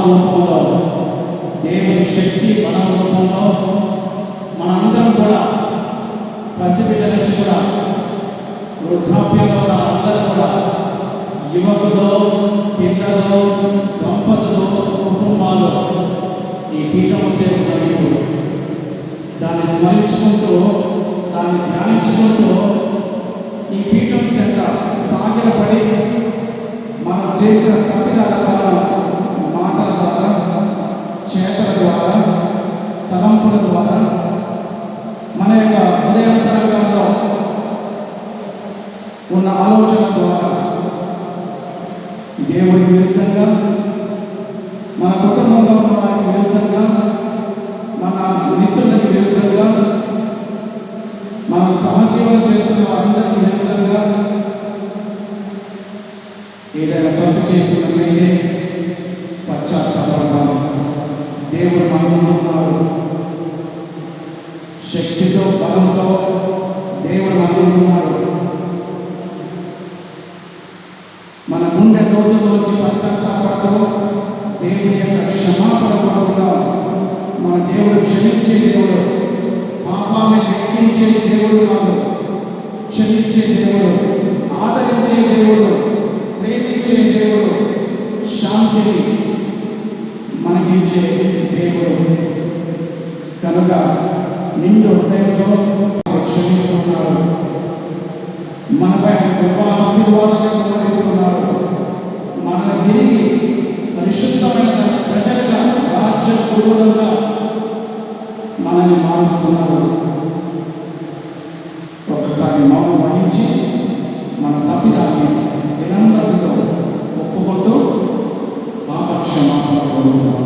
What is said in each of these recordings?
రూపంలో దేవుని శక్తి బల రూపంలో మనందరం కూడా పసిబిడ్డ నుంచి కూడా వృద్ధాప్యంలో ఉన్న అందరూ కూడా యువకులు, పిల్లలు, దంపతులు, కుటుంబాలు ఈ పీఠము దేవుడు దాన్ని స్మరించుకుంటూ దాన్ని ధ్యానించుకుంటూ ఈ పీఠం చెంత సాగిలపడి మనం చేసిన తప్పిదాల ద్వారా, మాటల ద్వారా, చేతల ద్వారా, తలంపుల ద్వారా, మన యొక్క హృదయాంతరంగంలో ఉన్న ఆలోచన ద్వారా దేవుడికి విరుద్ధంగా, మన కుటుంబంలో ఉన్న వారికి విరుద్ధంగా, మన మిత్రులకి విరుద్ధంగా, మనం సహజీవనం చేస్తున్న వారందరికీ విరుద్ధంగా ఏదైనా తప్పు చేస్తున్నట్లయితే పశ్చాత్తాపంగా దేవుడు మనకున్నారు. శక్తితో, బలంతో దేవుడు మనకున్నారు. మన గుండె లోతులోంచి పశ్చాత్తాపంతో దేవుని యొక్క క్షమాపణ కోరుకుందాం. మన దేవుడు క్షమించే దేవుడు, పాపాన్ని లెక్కించే దేవుడు కాదు, క్షమించే దేవుడు, ఆదరించే దేవుడు, ప్రేమించే దేవుడు, శాంతిని మనకించే దేవుడు. కనుక నిండు హృదయంతో క్షమిస్తున్నారు, మనపై గొప్ప ఆశీర్వాదాలను కురిపిస్తున్నారు. మనల్ని తిరిగి పరిశుద్ధమైన ప్రజలుగా, రాజ్య గురువులుగా మనల్ని మారుస్తున్నారు. ఒక్కసారి మౌనం వహించి మన తప్పిదాన్ని వినమ్రతతో ఒప్పుకుంటూ పాప క్షమాపణ కోరుతాము.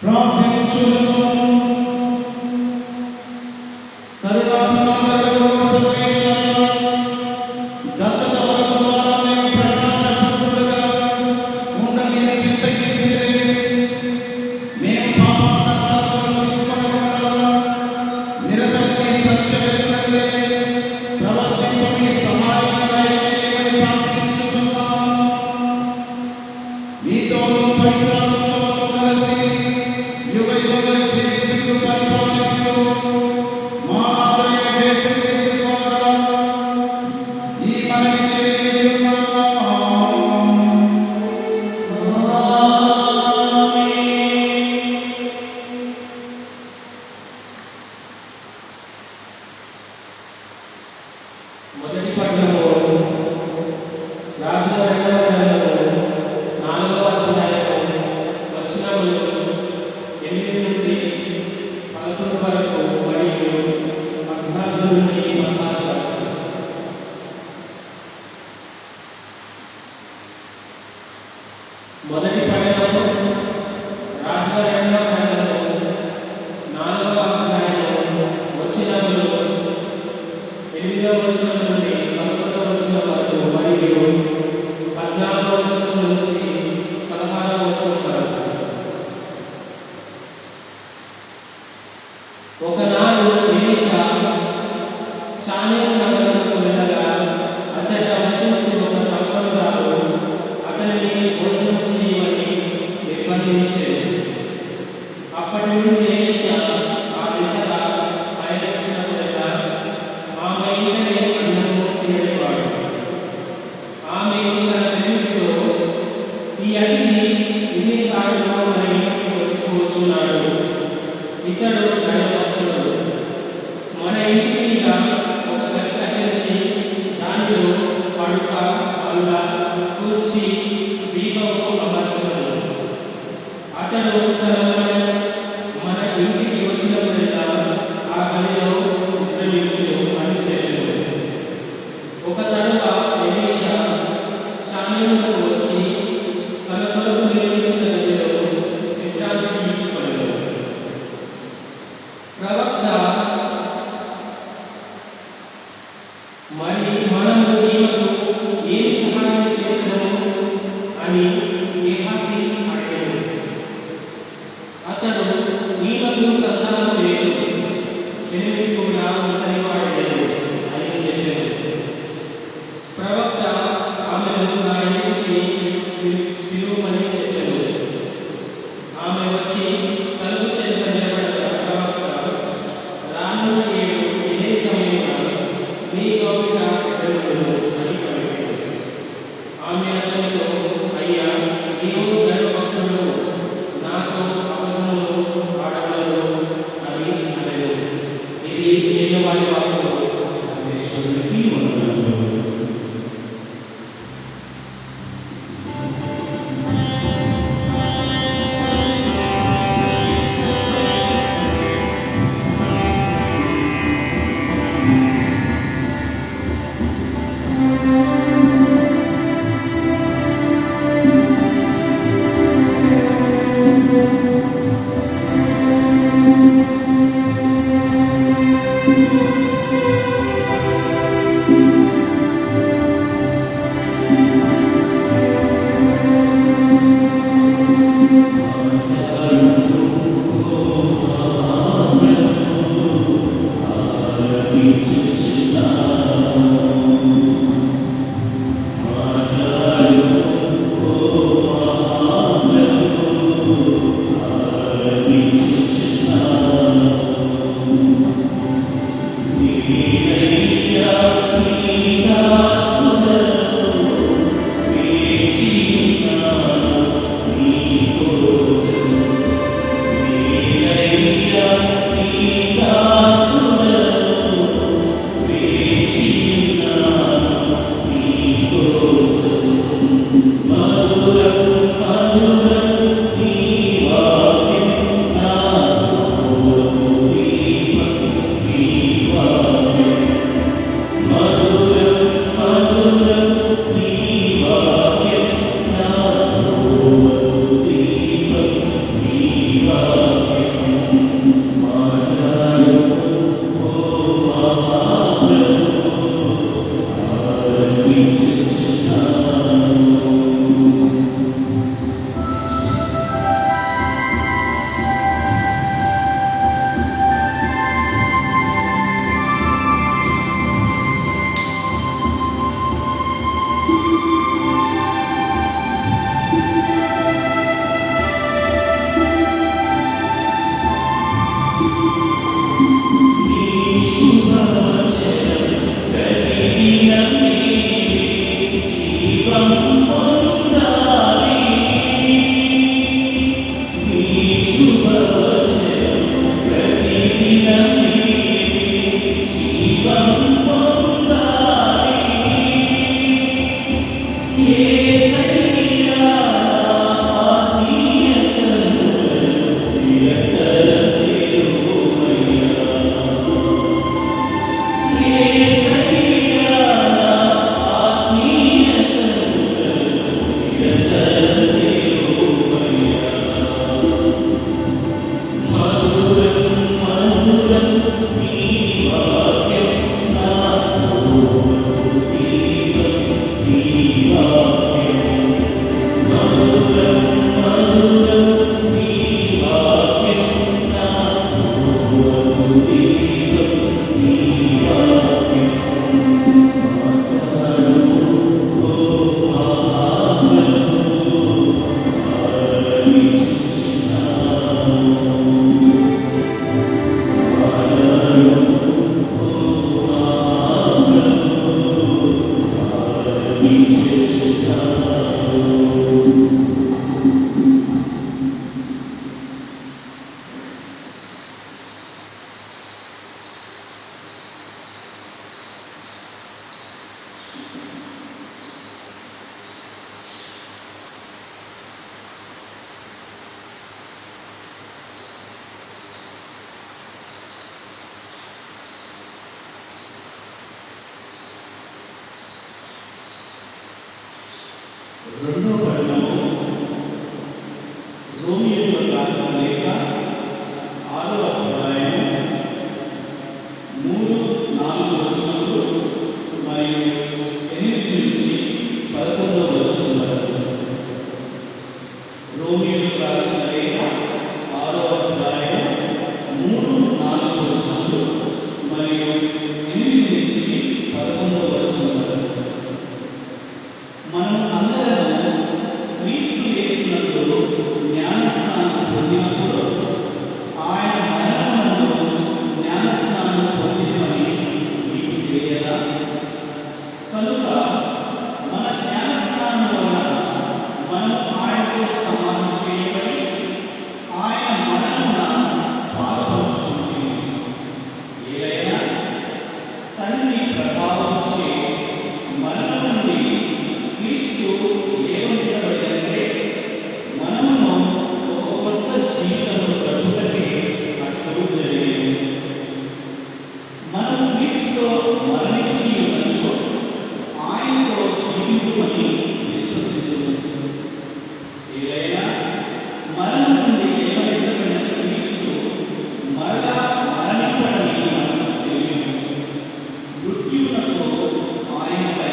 ప్రార్థించుము. కరుణాసాగరుడు సర్వేశ్వర, దత్తత వరము ద్వారా మేము ప్రకాశపుత్రులుగా ఉండమని చిత్తగించితిరి. మేము పాపాంధకారంలో చిక్కుకొనకుండా నిరతం మీ సత్య వెలుగునందే ప్రవర్తింపని సహాయం దయచేయమని ప్రార్థించుచున్నాము. మీతోనూ పవిత్రాత్మతోనూ కలిసి యుగయుగములు జీవించు పరిపాలించు మా నాథుడైన యేసుక్రీస్తు ద్వారా ఈ మనవి చేయుచున్నాము. మొదటి పట్టణము రాజుల రెండవ గ్రంథము 4వ అధ్యాయము వచనములు 8 నుండి 11 వరకు మరియు 14 నుండి 16 వరకు. మొదటి పట్టణము రాజుల రెండవ గ్రంథము 4వ అధ్యాయము వచనములు 8వ వచనం నుండి 11వ వచనం వరకు మరియు 14వ వచనం నుంచి 16వ వచనం వరకు. ఒకనాడు ఎలీషా షానేము నగరుకు వెళ్ళగా అచ్చట నివసించు ఒక సంపన్నురాలు అతనిని భోజనం చేయమని నిర్బంధించెను. అప్పటి నుండి ఎలీషా ఆ దిశగా పయనించినప్పుడల్లా ఆమె ఇంటనే అన్నము తినేవాడు. ఆమె తన వెలుగుతో ఈ అతిథి ఇన్నిసార్లు మన ఇంటికి వచ్చిపోతున్నాడు, ఇతడు దైవభక్తుడు, మన ఇంటి మీద ఒక గది కట్టించి దానిలో పడుక బల్ల కూర్చి దీపము అమర్చును. అతడు మన ఇంటికి వచ్చినప్పుడల్లా ఆ గదిలో విశ్రమించును అని చెప్పాను. ఒక తరువాత ఎలీషా షానేమునకు వచ్చి తన కొరకు నిర్మించిన గదిలో విశ్రాంతి తీసుకొనెను. ప్రవక్త మరి మనము ఈమెకు ఏమి సహాయం చేస్తాము అని గేహాజీ అడిగాడు. అతడు ఈమెకు సంతానం లేదు, పెనిమిటి కూడా ముసలివాడలేదు అని చెప్పాడు. ప్రవక్త ఆమెను నా ఇంటికి పిలువమని చెప్పాడు. ఆమె వచ్చి తలుపు చెంత నిలబడగా ప్రవక్త రానున్న ఏడు ఇదే సమయంలో నీ గౌరవ ఎదురును అని పలికాడు. ఆమె అతనితో, అయ్యా, నీవు దైవభక్తుడు, నాతో అబద్ధములు ఆడగలదు అని అనెను. ఇది యెహోవాని వాక్కు. సర్వేశ్వరునికి వందనములు. రెండో పట్టణము రోమియోలకు రాసిన లేఖ 6వ అధ్యాయం 3-4 వచనాలు మరియు 8 నుంచి 11వ వచనం వరకు. రోమియోలకు రాసిన లేఖ 6వ అధ్యాయం 3-4 వచనాలు మరియు 8 నుంచి 11వ వచనం వరకు. మనం అందరము క్రీస్తు యేసునందు జ్ఞానస్నానం పొందినప్పుడు ఆయన మరణమునందు జ్ఞానస్నానం పొందినమని మీకు తెలియదా? కనుక మన జ్ఞానస్నానం వలన మనము ఆయనతో సమానం చేయబడి ఆయన మరణమున పాలుపంచుకుంటుంది. ఏదైనా తండ్రి ప్రభావంచే మరణం నుండి క్రీస్తు లేవనెత్తబడినంటే మనమును ఒక కొత్త జీవితంలో గడుపుటకే అట్లు జరిగింది. మనం క్రీస్తుతో మరణించి ఉన్నచో ఆయనతో జీవించుమని విశ్వసిస్తున్నాము. ఏదైనా మరణం నుండి లేవనెత్తబడిన క్రీస్తు మరలా మరణింపడని మనకు తెలియదు. మృత్యువునకు ఆయనపై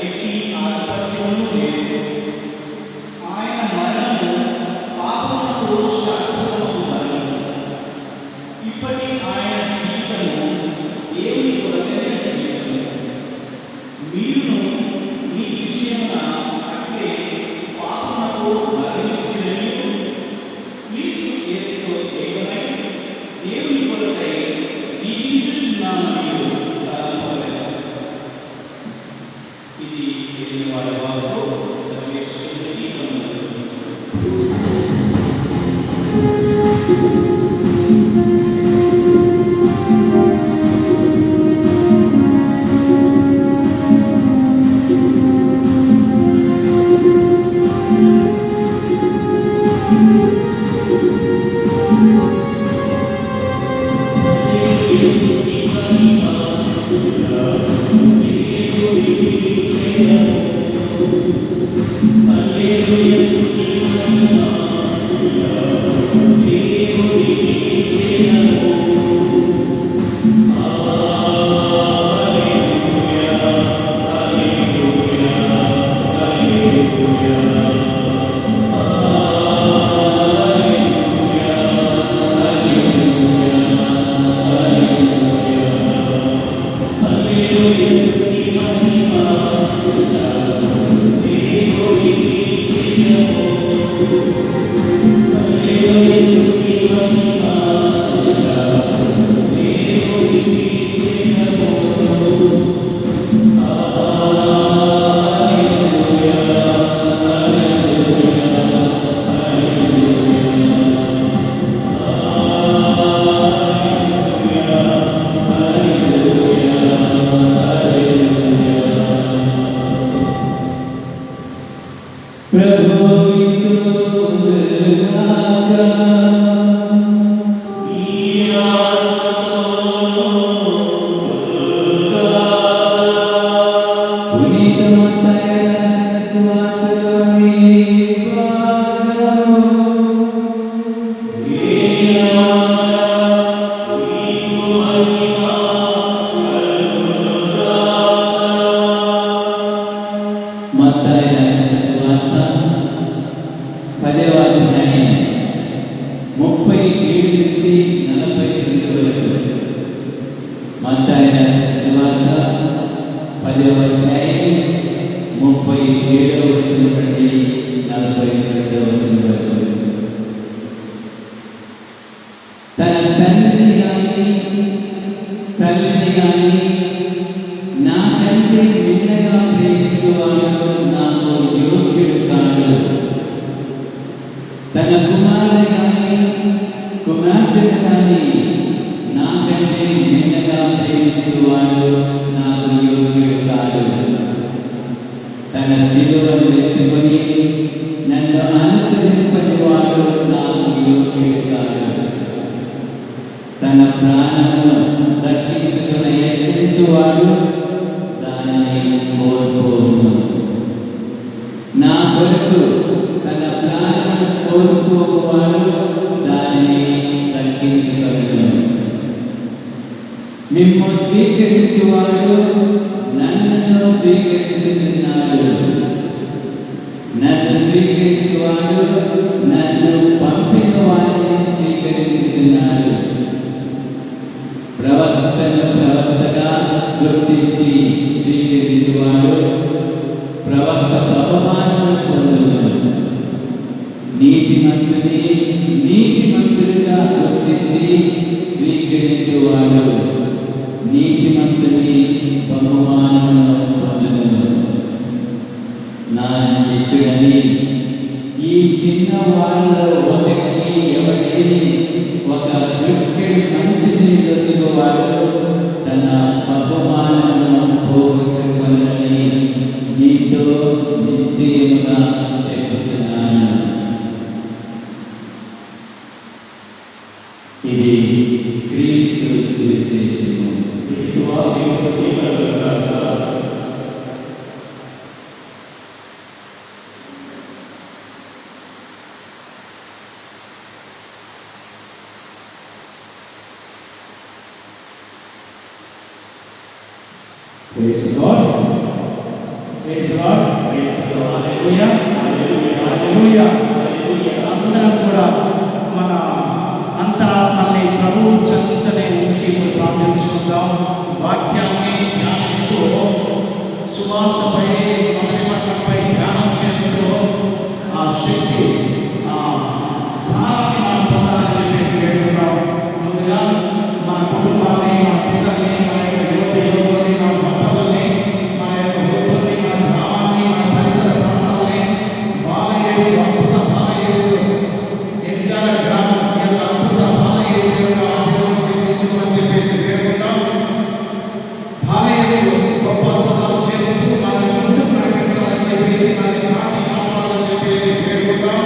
ఎట్టి ఆధిపత్యము లేదు. ఆయన మరణము పాపమునకు శాశ్వతము మరణము. ఇప్పటి ఆయన జీవితము దేవుని కొరకైన జీవితము. మీరును మీ విషయమున అట్లే పాపమునకు మరణించిననియు క్రీస్తు యేసుతో ఏకమై దేవుని కొరకై జీవించుచున్నామనియు తలంపలేదు. ఇది వారి వారు సర్వేశ్వరునికి వందనములు. మత్తయి 37వ అధ్యాయం 37 నుండి 42వ వచనం వరకు. కుమారుని కానీ కుమార్తెను కానీ నాకంటే మిన్నగా ప్రేమించువాడు నాకు యోగ్యుడు కాదు. తన శిలువను ఎత్తుకొని నన్ను అనుసరింపని వాడు నాకు యోగ్యుడు కాదు. తన ప్రాణమును దక్కించుకుని యత్నించువాడు దానిని కోల్పోవును. నా కొరకు తన ప్రాణమును కోల్పోవాడు దానిని దక్కించుకొనును. మిమ్ము స్వీకరించువాడు నన్ను స్వీకరించుచున్నాడు. నన్ను స్వీకరించువాడు నన్ను పంపిన వాడిని స్వీకరించుచున్నాడు. ప్రవక్తగా గుర్తించి స్వీకరించువాడు ప్రవక్త బహుమానము పొందును. నీతిమంతుడిగా గుర్తించి స్వీకరించువాడు నీతిమంతుని బహుమానమును పొందును. నా శిష్యుడని ఈ చిన్న వాళ్ళలో ఒకరికి ఎవడేని ఒక గుక్కెడు మంచిని దొసుకువాడు తన బహుమానమును పోగొట్టుకొనని నీతో నిశ్చయముగా చెప్పుచున్నాను. ఇది క్రీస్తు సువిశేషము. Praise the Lord. Praise the Lord. Praise the Lord. Hallelujah. Hallelujah. Hallelujah. Hallelujah. అందరం కూడా మన అంతరాత్మని ప్రభువు చెంతనే ఉంచి ప్రార్థించుకుందాం. వాక్యాన్ని ధ్యానిస్తూ సువార్తపై మొదటి పట్టణంపై ధ్యానం చేస్తూ ఆ శక్తి సారాన్ని మనం పొందాలని చెప్పేసి వేడుకుందాం. ముందుగా మన కుటుంబాన్ని, మన పిల్లల్ని, మన యొక్క యువతి మన భర్తలని, మన యొక్క వృద్ధుల్ని, మన గ్రామాన్ని, మన పరిసర ప్రాంతాలని బాలయేసు అద్భుత బాలయేసు ఎంజాల గ్రామం యొక్క అద్భుత బాలయేసు యొక్క ఆశీర్వాదాన్ని తీసుకోమని చెప్పేసి వేడుకుందాం. బాలయేసు గొప్ప అద్భుతాలు చేస్తూ మన ముందు ప్రకటించాలని చెప్పేసి మనకి కాచి కాపాడాలని చెప్పేసి వేడుకుందాం.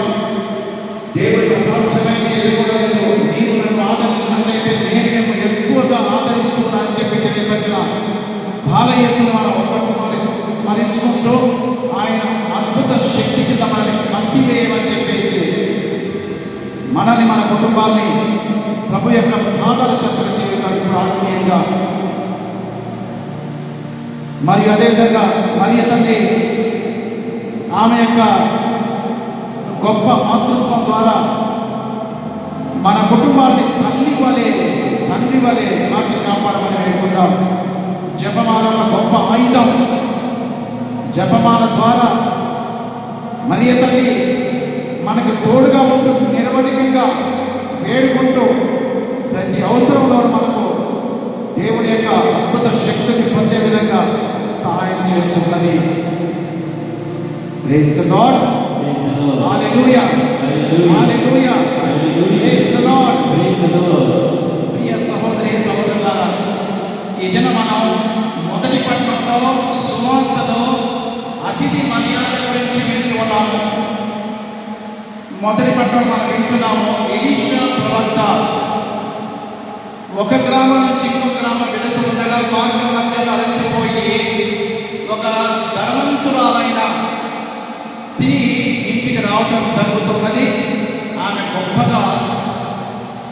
దేవుడికి సాధ్యమైన ఎదుగుడలేదు. నీవు నన్ను ఆదరించినట్లయితే నేను నిన్ను ఎక్కువగా ఆదరిస్తున్నానని చెప్పి తెలియపరిచిన బాలయేసును మనం ఒక్కసారి స్మరించుకుంటూ ఆయన అద్భుత శక్తి కింద మనల్ని కంపివేయమని చెప్పేసి మనల్ని, మన కుటుంబాన్ని ప్రభు యొక్క పాదాల చెంతన చేయడానికి ఇప్పుడు ఆత్మీయంగా మరియు అదేవిధంగా మరియ తల్లి ఆమె యొక్క గొప్ప మాతృత్వం ద్వారా మన కుటుంబాన్ని తండ్రి వలె మార్చి కాపాడమని వేడుకుందాం. జపమాల గొప్ప ఆయుధం. జపమాల ద్వారా మరియ తల్లి మనకు తోడుగా ఉంటూ నిరవధికంగా వేడుకుంటూ ప్రతి అవసరంలో మనకు దేవుని యొక్క అద్భుత శక్తిని పొందే విధంగా సహాయం చేస్తున్నది. Praise the lord. Hallelujah. Hallelujah. Praise the lord. Praise the lord. ప్రియ సహోదరి సహోదరులారా, ఈ దిన మనం మొదటి పట్టణంలో సువార్తలో అతిథి మర్యాద గురించి వింటున్నాము. మొదటి పట్టణం మనం వింటున్నాము. ఎలీషా ప్రవక్త ఒక గ్రామం నుంచి ఇంకో గ్రామం వెళుతూ ఉండగా మార్గం మధ్యలో అలసిపోయి ఒక ధనవంతురాలైన స్త్రీ ఇంటికి రావడం జరుగుతున్నది. ఆమె గొప్పగా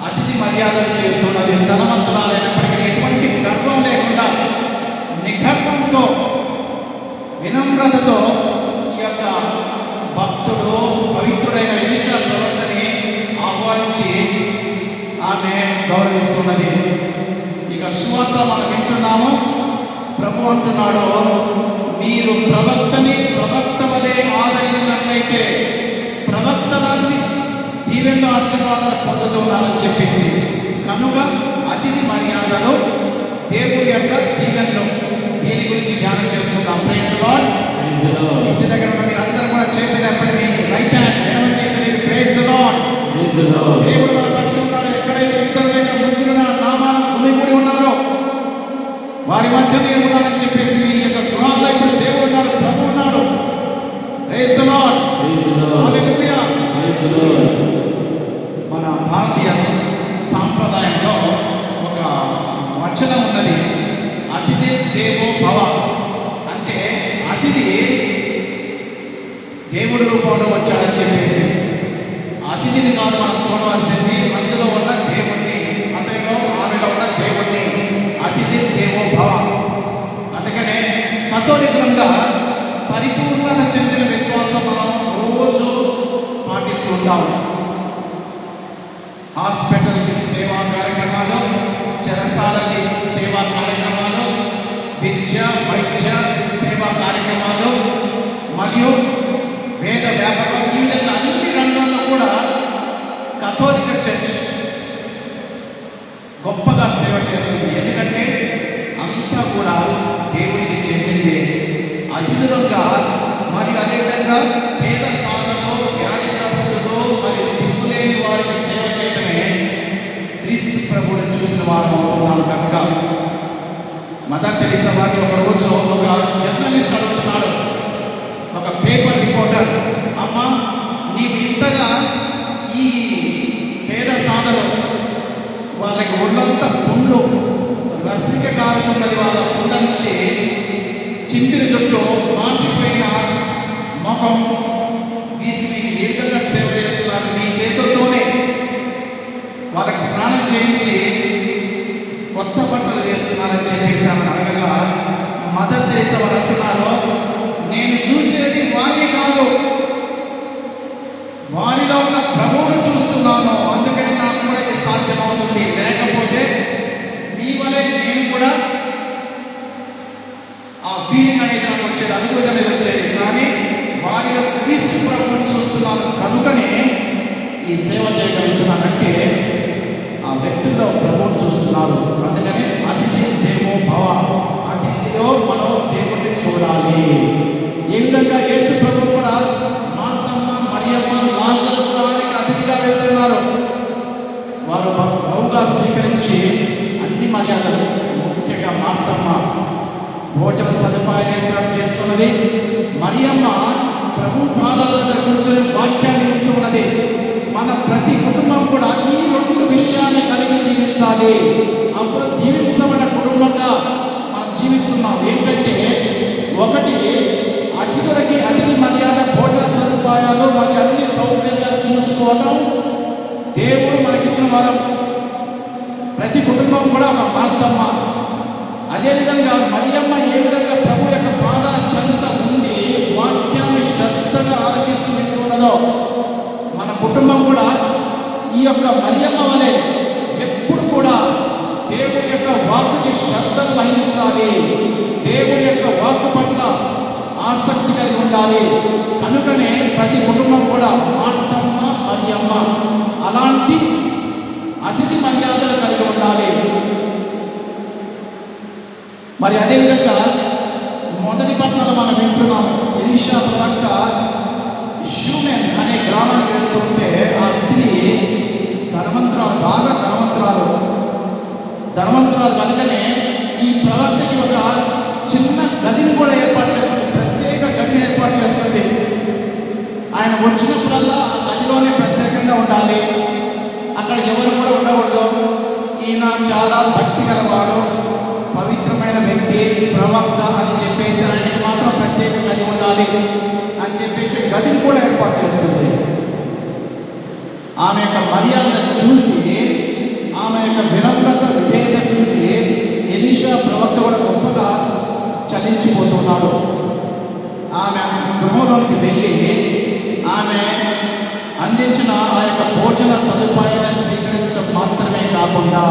అతిథి మర్యాదలు చేస్తున్నది. ధనవంతురాలైనప్పటికీ ఎటువంటి గర్వం లేకుండా నిగర్వంతో వినమ్రతతో ఈ యొక్క భక్తుడు పవిత్రుడైన ఎలీషా ప్రవక్తని ఆహ్వానించి ఆమె గౌరవిస్తున్నది. ఇక సువార్త మనం వింటున్నాము. ప్రభు అంటున్నాడు, మీరు ప్రవక్త వలె ఆదరించినట్లయితే ప్రవక్తలాంటి జీవన ఆశీర్వాదాలు పొందుతున్నారని చెప్పేసి, కనుక అతిథి మర్యాదలు దేవుడి యొక్క దీవెనలు దీని గురించి ధ్యానం చేసుకుందాం. Praise the Lord. ఇంటి దగ్గర మీరు అందరూ కూడా చేతులు ఎప్పటి మీ రైట్ హ్యాండ్ ఎడమ చేతులు praise the Lord. Praise the Lord. దేవుడు మన పక్షం ఉన్నాడు. ఎక్కడైతే ఇద్దరు లేక ముగ్గురు నా నామాన గుమిగూడి ఉన్నారో వారి మధ్య నేను ఉన్నానని చెప్పేసి ఈ యొక్క గృహాల్లో ఇప్పుడు దేవుడు ఉన్నాడు, ప్రభు ఉన్నాడు. Praise the Lord. Praise the Lord. హల్లెలూయా. Praise the Lord. మన భారతీయ సాంప్రదాయంలో ఒక వచనం ఉన్నది, అతిథి దేవో భవ. అంటే అతిథి దేవుడి రూపంలో వచ్చాడని చెప్పేసి అతిథిని కాదు మనం చూడవలసింది, అందులో ఉన్న దేవుణ్ణి, అతనిలో ఆమెలో ఉన్న దేవుణ్ణి. అతిథి దేవో భవ. అందుకనే కథోలికులంగా పరిపూర్ణత చెందిన విశ్వాసం మనం రోజు పాటిస్తుంటాం. హాస్పిటల్కి సేవా కార్యక్రమాలు, చెరసాలకి సేవా కార్యక్రమాలు, విద్య వైద్య సేవా కార్యక్రమాలు మరియు వేద వ్యాపకం, ఈ విధంగా అన్ని రంగాల్లో కూడా కథోలిక చర్చ్ గొప్పగా సేవ చేస్తుంది. ఎందుకంటే అంతా కూడా దేవునికి చెందింది. అతిథులుగా మరియు అదేవిధంగా పేద సాధనలు, వ్యాధిగ్రస్తులు మరియు దిక్కులేని వారికి సేవ చేయడమే క్రీస్తు ప్రభువుని చూసిన వారు అవుతున్నాను. కనుక మదర్ తెరీసా వారిని ఒక రోజు ఒక జర్నలిస్ట్ అడుగుతున్నాడు, ఒక పేపర్ రిపోర్టర్, అమ్మ నీవు ఇంతగా ఈ పేద సాధనలు వాళ్ళకి ఒళ్ళంతా పుండ్లు రసిక కారుతున్నది, వాళ్ళ పుండ్ల నుంచి చింపిన చుట్టూ మాసిపోయిన ముఖం, వీటిని ఏ విధంగా సేవ చేస్తున్నారు, మీ చేతులతోనే వాళ్ళకి స్నానం చేయించి కొత్త బట్టలు వేస్తున్నారని చెప్పేసి ఆమె అడగగా మదర్ తెరీసా వారు అంటున్నారు, నేను చూసేది వారిని కాదు, వారిలో ఉన్న ప్రభువును చూస్తున్నాను. అందుకని నాకు కూడా ఇది సాధ్యమవుతుంది. లేకపోతే మీ వలె నేను కూడా ఆ ఫీలింగ్ అనేది నాకు వచ్చేది, అనుభూతి అనేది వచ్చేది. కానీ వారిలో క్రీస్తు ప్రభువును చూస్తున్నాను కనుకనే ఈ సేవ చేయగలుగుతున్నానంటే ఆ వ్యక్తుల్లో ప్రభువును చూస్తున్నారు. అందుకని అతిథి దేవో భవ. అతిథిలో మనం దేవుణ్ణి చూడాలి. ఏ విధంగా యేసు ప్రభువు కూడా మార్తమ్మ, మరియమ్మ, లాజరు గృహానికి అతిథిగా వెళ్తున్నారు. వారు బహుగా స్వీకరించి అన్ని మర్యాదలు, ముఖ్యంగా మార్తమ్మ భోజన సదుపాయాలు ఏర్పాటు చేస్తున్నది. మరియమ్మ ప్రభు పాదాల దగ్గర కూర్చొని వాక్యాన్ని వింటున్నది. మన ప్రతి కుటుంబం కూడా ఈ రెండు విషయాన్ని కలిగి జీవించాలి. అప్పుడు దీవించబడిన కుటుంబంగా మనం జీవిస్తున్నాం. ఏంటంటే ఒకటి, అతిథులకి అతిథి మర్యాద, భోజన సదుపాయాలు మరియు అన్ని సౌకర్యాలు చూసుకోవడం దేవుడు మనకిచ్చిన వరం. ప్రతి కుటుంబం కూడా ఒక మార్తమ్మ. అదేవిధంగా మరియమ్మ ఏ విధంగా ప్రభు యొక్క పాదాల చెంత ఉండి వాక్యాన్ని శ్రద్ధగా ఆలకిస్తూ ఉన్నదో మన కుటుంబం కూడా ఈ యొక్క మరియమ్మ వలె ఎప్పుడు కూడా దేవుడి యొక్క వాక్కుకి శ్రద్ధను వహించాలి. దేవుడి యొక్క వాక్కు పట్ల ఆసక్తి కలిగి ఉండాలి. కనుకనే ప్రతి కుటుంబం కూడా మార్తమ్మ, మరియమ్మ అలాంటి అతిథి మర్యాదలు కలిగి ఉండాలి. మరి అదేవిధంగా మొదటి పట్టణంలో మనం వింటున్నాం, ఎలీషా ప్రవక్త షూమెన్ అనే గ్రామానికి వెళ్తుంటే ఆ స్త్రీ ధనవంతురాలు, బాగా ధనవంతురాలు కనుకనే ఈ ప్రవక్తకి ఒక చిన్న గదిని కూడా ఏర్పాటు చేస్తుంది, ప్రత్యేక గదిని ఏర్పాటు చేస్తుంది. ఆయన వచ్చినప్పుడల్లా ఆ గదిలోనే ప్రత్యేకంగా ఉండాలి. అక్కడ ఎవరు కూడా ఉండకూడదు. ఈయన చాలా భక్తి గలవాడు, పవిత్రమైన వ్యక్తి, ప్రవక్త అని చెప్పేసి ఆయనకి మాత్రం ప్రత్యేక గది ఉండాలి అని చెప్పేసి గదిని కూడా ఏర్పాటు చేస్తుంది. ఆమె యొక్క మర్యాద చూసి, ఆమె యొక్క వినమ్రత, విధేయత చూసి ఎలీషా ప్రవక్త కూడా గొప్పగా చలించిపోతున్నాడు. ఆమె గృహంలోనికి వెళ్ళి ఆమె అందించిన ఆ యొక్క భోజన సదుపాయాన్ని స్వీకరించడం మాత్రమే కాకుండా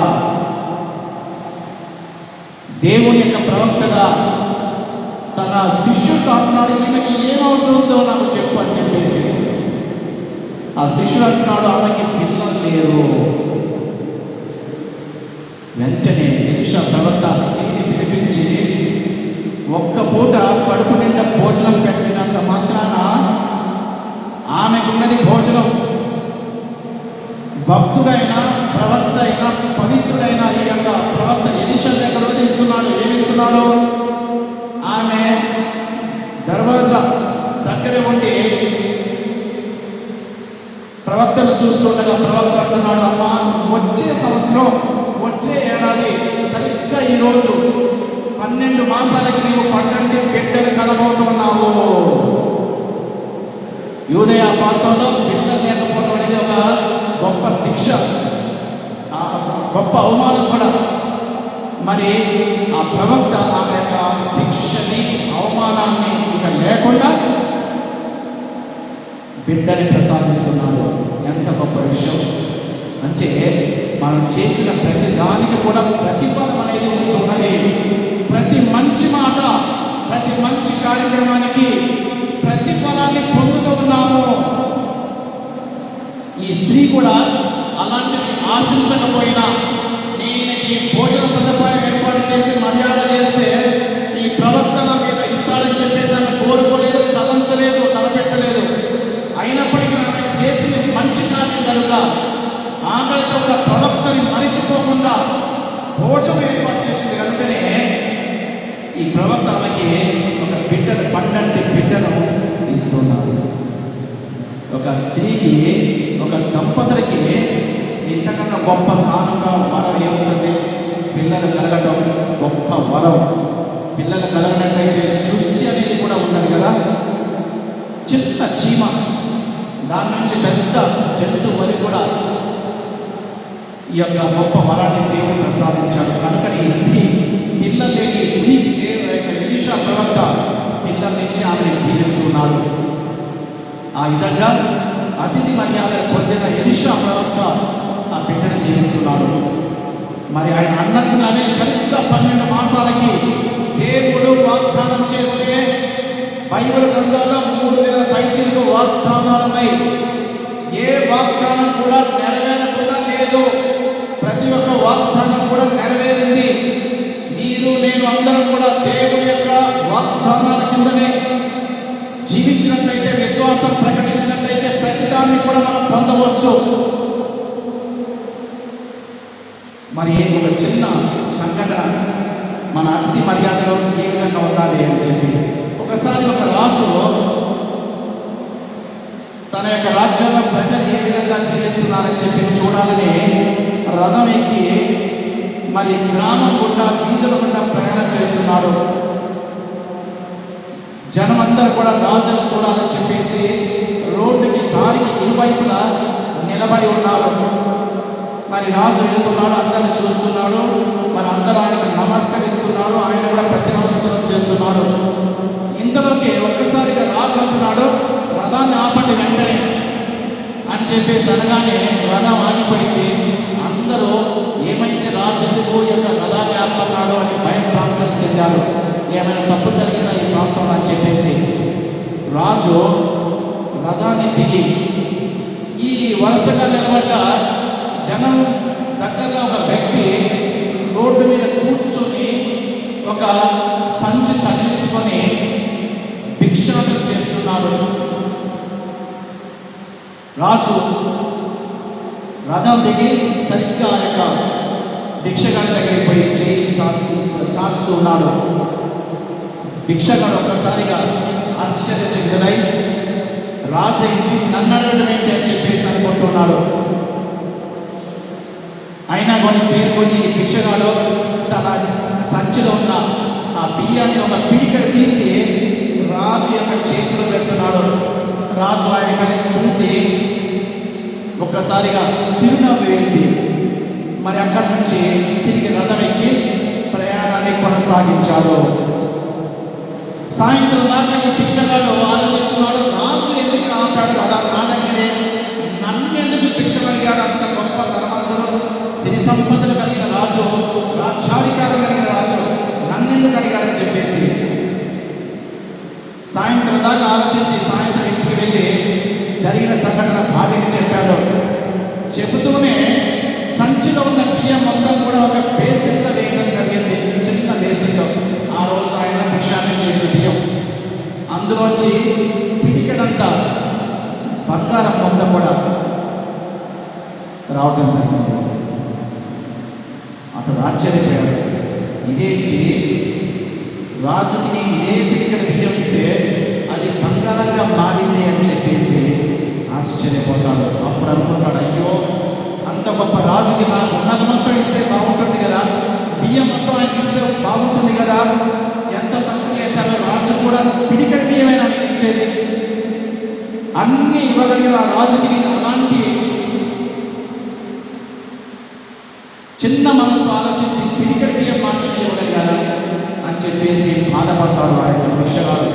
దేవుని యొక్క ప్రవక్తగా తన శిష్యుడితో అంటున్నాడు, ఈమెకి ఏం అవసరం ఉందో నాకు చెప్పు అని చెప్పేసి. ఆ శిష్యుడు అంటున్నాడు, ఆమెకి పిల్లలు లేరు. వెంటనే ఎలీషా ప్రవక్త స్త్రీని పిలిపించి ఒక్క పూట కడుపు నిండా భోజనం పెట్టినంత మాత్రాన ఆమెకున్నది భోజనం, భక్తుడైన ప్రవక్త అయిన పవిత్రుడైన ఈ యొక్క ప్రవక్త ఎలీషా దగ్గర ఇస్తున్నాడు. ఏమిస్తున్నాడు? ఆమె దర్వాజా దగ్గర ఉండి ప్రవక్తను చూస్తుండగా ప్రవక్త అంటున్నాడు, అమ్మ వచ్చే సంవత్సరం వచ్చే ఏడాది సరిగ్గా ఈరోజు 12 మాసాలకి నీవు 12 బిడ్డలు కనబోతున్నావు. యూదయ ప్రాంతంలో బిడ్డలు లేకపోవడం అనేది ఒక గొప్ప శిక్ష, గొప్ప అవమానం కూడా. మరి ఆ ప్రవక్త ఆమె యొక్క శిక్షని అవమానాన్ని ఇక లేకుండా బిడ్డని ప్రసాదిస్తున్నాడు. ఎంత గొప్ప విషయం అంటే మనం చేసిన ప్రతి దానికి కూడా ప్రతిఫలం అనేది ఉంటున్నది. ప్రతి మంచి మాట, ప్రతి మంచి కార్యక్రమానికి ప్రతిఫలాన్ని పొందుతూ ఉన్నాము. ఈ స్త్రీ కూడా అలాంటివి ఆశించకపోయినా, నేను ఈ భోజన సదుపాయం ఏర్పాటు చేసి మర్యాద చేస్తే ఈ ప్రవర్తన మీద ఇస్తాడని చెప్పేసి ఆమె కోరుకోలేదు, తలంచలేదు, తలపెట్టలేదు. అయినప్పటికీ ఆమె చేసింది మంచి కార్యం కనుక ఆకలితో ఉన్న ప్రవక్తని మరిచిపోకుండా భోజనం ఏర్పాటు చేసింది కనుకనే ఈ ప్రవక్త ఆమెకి ఒక బిడ్డను, 12 బిడ్డను ఇస్తున్నారు. ఒక స్త్రీకి, ఒక దంపతులకి ఇంతకన్నా గొప్ప కానుక వరం ఏముందంటే పిల్లలు కలగడం గొప్ప వరం. పిల్లలు కలగనట్లయితే సృష్టి అనేది కూడా ఉన్నది కదా. చిన్న చీమ, దాని నుంచి పెద్ద జంతువు వరకు కూడా ఈ యొక్క గొప్ప వరాన్ని దేవుడు ప్రసాదించాడు. కనుక ఈ స్త్రీ, పిల్లలు లేని ఈ స్త్రీకి ఎలీషా ప్రవక్త పిల్లల్నిచ్చి ఆమెను దీవిస్తున్నాడు. ఆ విధంగా అతిథి మర్యాద పొందిన ఎలీషా ప్రవక్త ఆ బిడ్డను దీవిస్తున్నాడు. మరి ఆయన అన్నట్టుగానే సరిగ్గా 12 మాసాలకి దేవుడు వాగ్దానం చేస్తే బైబిల్ గ్రంథంలో 3000 పైచిలకు వాగ్దానాలు ఉన్నాయి. ఏ వాగ్దానం కూడా నెరవేరకుండా లేదు. ప్రతి ఒక్క వాగ్దానం కూడా నెరవేరింది. మీరు నేను అందరం కూడా దేవుడి యొక్క వాగ్దానాల కిందనే జీవించినట్లయితే, విశ్వాసం ప్రకటించినట్లయితే ప్రతిదాన్ని కూడా మనం పొందవచ్చు. మరి ఒక చిన్న సంఘటన మన అతిథి మర్యాదలో ఏ విధంగా ఉండాలి అని చెప్పి, ఒకసారి ఒక రాజు తన యొక్క రాజ్యంలో ప్రజలు ఏ విధంగా జీవిస్తున్నారని చెప్పి చూడాలని రథం ఎక్కి మరి గ్రామం గుండా, వీధుల గుండా ప్రయాణం చేస్తున్నాడు. జనమందరూ కూడా రాజును చూడాలని చెప్పేసి రోడ్డుకి, దారికి ఇరువైపులా నిలబడి ఉన్నారు. మరి రాజు వెళ్తున్నాడు, అందరిని చూస్తున్నాడు. మరి అందరూ ఆయనకు నమస్కరిస్తున్నాడు, ఆయన కూడా ప్రతి నమస్కారం చేస్తున్నాడు. ఇంతలోకి ఒక్కసారిగా రాజు అంటున్నాడు, రథాన్ని ఆపండి వెంటనే అని చెప్పేసి అనగానే రథం ఆగిపోయింది. అందరూ ఏమైంది, రాజు ఎందుకు యొక్క రథాన్ని ఆపన్నాడు అని భయభ్రాంతులు చెందారు. ఏమైనా తప్పు జరిగిందా ఈ ప్రాంతంలో అని చెప్పేసి రాజు రథాన్ని దిగి ఈ వరుసగా నిలబడ్డ జనం దగ్గరగా ఒక వ్యక్తి రోడ్డు మీద కూర్చొని ఒక సంచి తగిలించుకొని భిక్షాటన చేస్తున్నాడు. రాజు రథం దిగి సరిగ్గా ఆ యొక్క భిక్షగాడి దగ్గరికి పోయి చేయి చాచుతూ ఉన్నాడు. భిక్షగాడు ఒక్కసారిగా ఆశ్చర్యచకితుడై రాజు నన్ను అడగడం ఏంటి అని చెప్పేసి అనుకుంటున్నాడు. అయినా కొన్ని పేర్కొని భిక్షగాడు తన సంచిలో ఉన్న ఆ బియ్యాన్ని ఒక పిడికడ తీసి రాజు యొక్క చేతిలో పెడుతున్నాడు. రాజు ఆయన చూసి ఒక్కసారిగా చిరునవ్వు వేసి మరి అక్కడి నుంచి తిరిగి రథం ఎక్కి ప్రయాణాన్ని కొనసాగించాడు. సాయంత్రం దాకా ఈ భిక్షగాడు ఆలోచిస్తున్నాడు, రాజు ఎందుకు ఆపాడు రథం నా దగ్గరే, నన్ను ఎందుకు భిక్ష అడిగాడు? అంత గొప్ప ధనవంతుడు, సిరి సంపదలు కలిగిన రాజు, రాజ్యాధికారం కలిగిన రాజు నన్ను ఎందుకు అడిగాడని చెప్పేసి సాయంత్రం దాకా ఆలోచించి సాయంత్రం ఇంటికి వెళ్ళి జరిగిన సంఘటన భార్యకి చెప్పాడు. చెబుతూనే సంచిలో ఉన్న బియ్యం మొత్తం కూడా ఒక బేసిన్లో వేయడం జరిగింది. చిన్న బేసిన్లో ఆ రోజు ఆయన భిక్షాటన చేసే బియ్యం, అందులోంచి పిడికెడంతా బంగారం మొత్తం కూడా రావటం జరిగింది. అతడు ఆశ్చర్యపోయాడు. ఇదేంటి, రాజుకి ఇదే పిడికడ బియ్యం ఇస్తే అది బంగారంగా మారింది అని చెప్పేసి ఆశ్చర్యపోతాడు. అప్పుడు అనుకుంటాడు, అయ్యో అంత గొప్ప రాజుకి నాకు ఉన్నది మొత్తం ఇస్తే బాగుంటుంది కదా, బియ్యం మొత్తం ఆయనకి ఇస్తే బాగుంటుంది కదా, ఎంత తక్కువ చేశాడో, రాజు కూడా పిడికడ బియ్యమైనా ఇచ్చేది, అన్ని ఇవ్వగలిగిన ఆ రాజుకి నేను అలాంటి చిన్న మనసు ఆలోచించి పిడికడ బియ్యం మాత్రమే ఇవ్వగలిగాను అని చెప్పేసి బాధపడతాడు ఆ యొక్క భిక్షగాడు.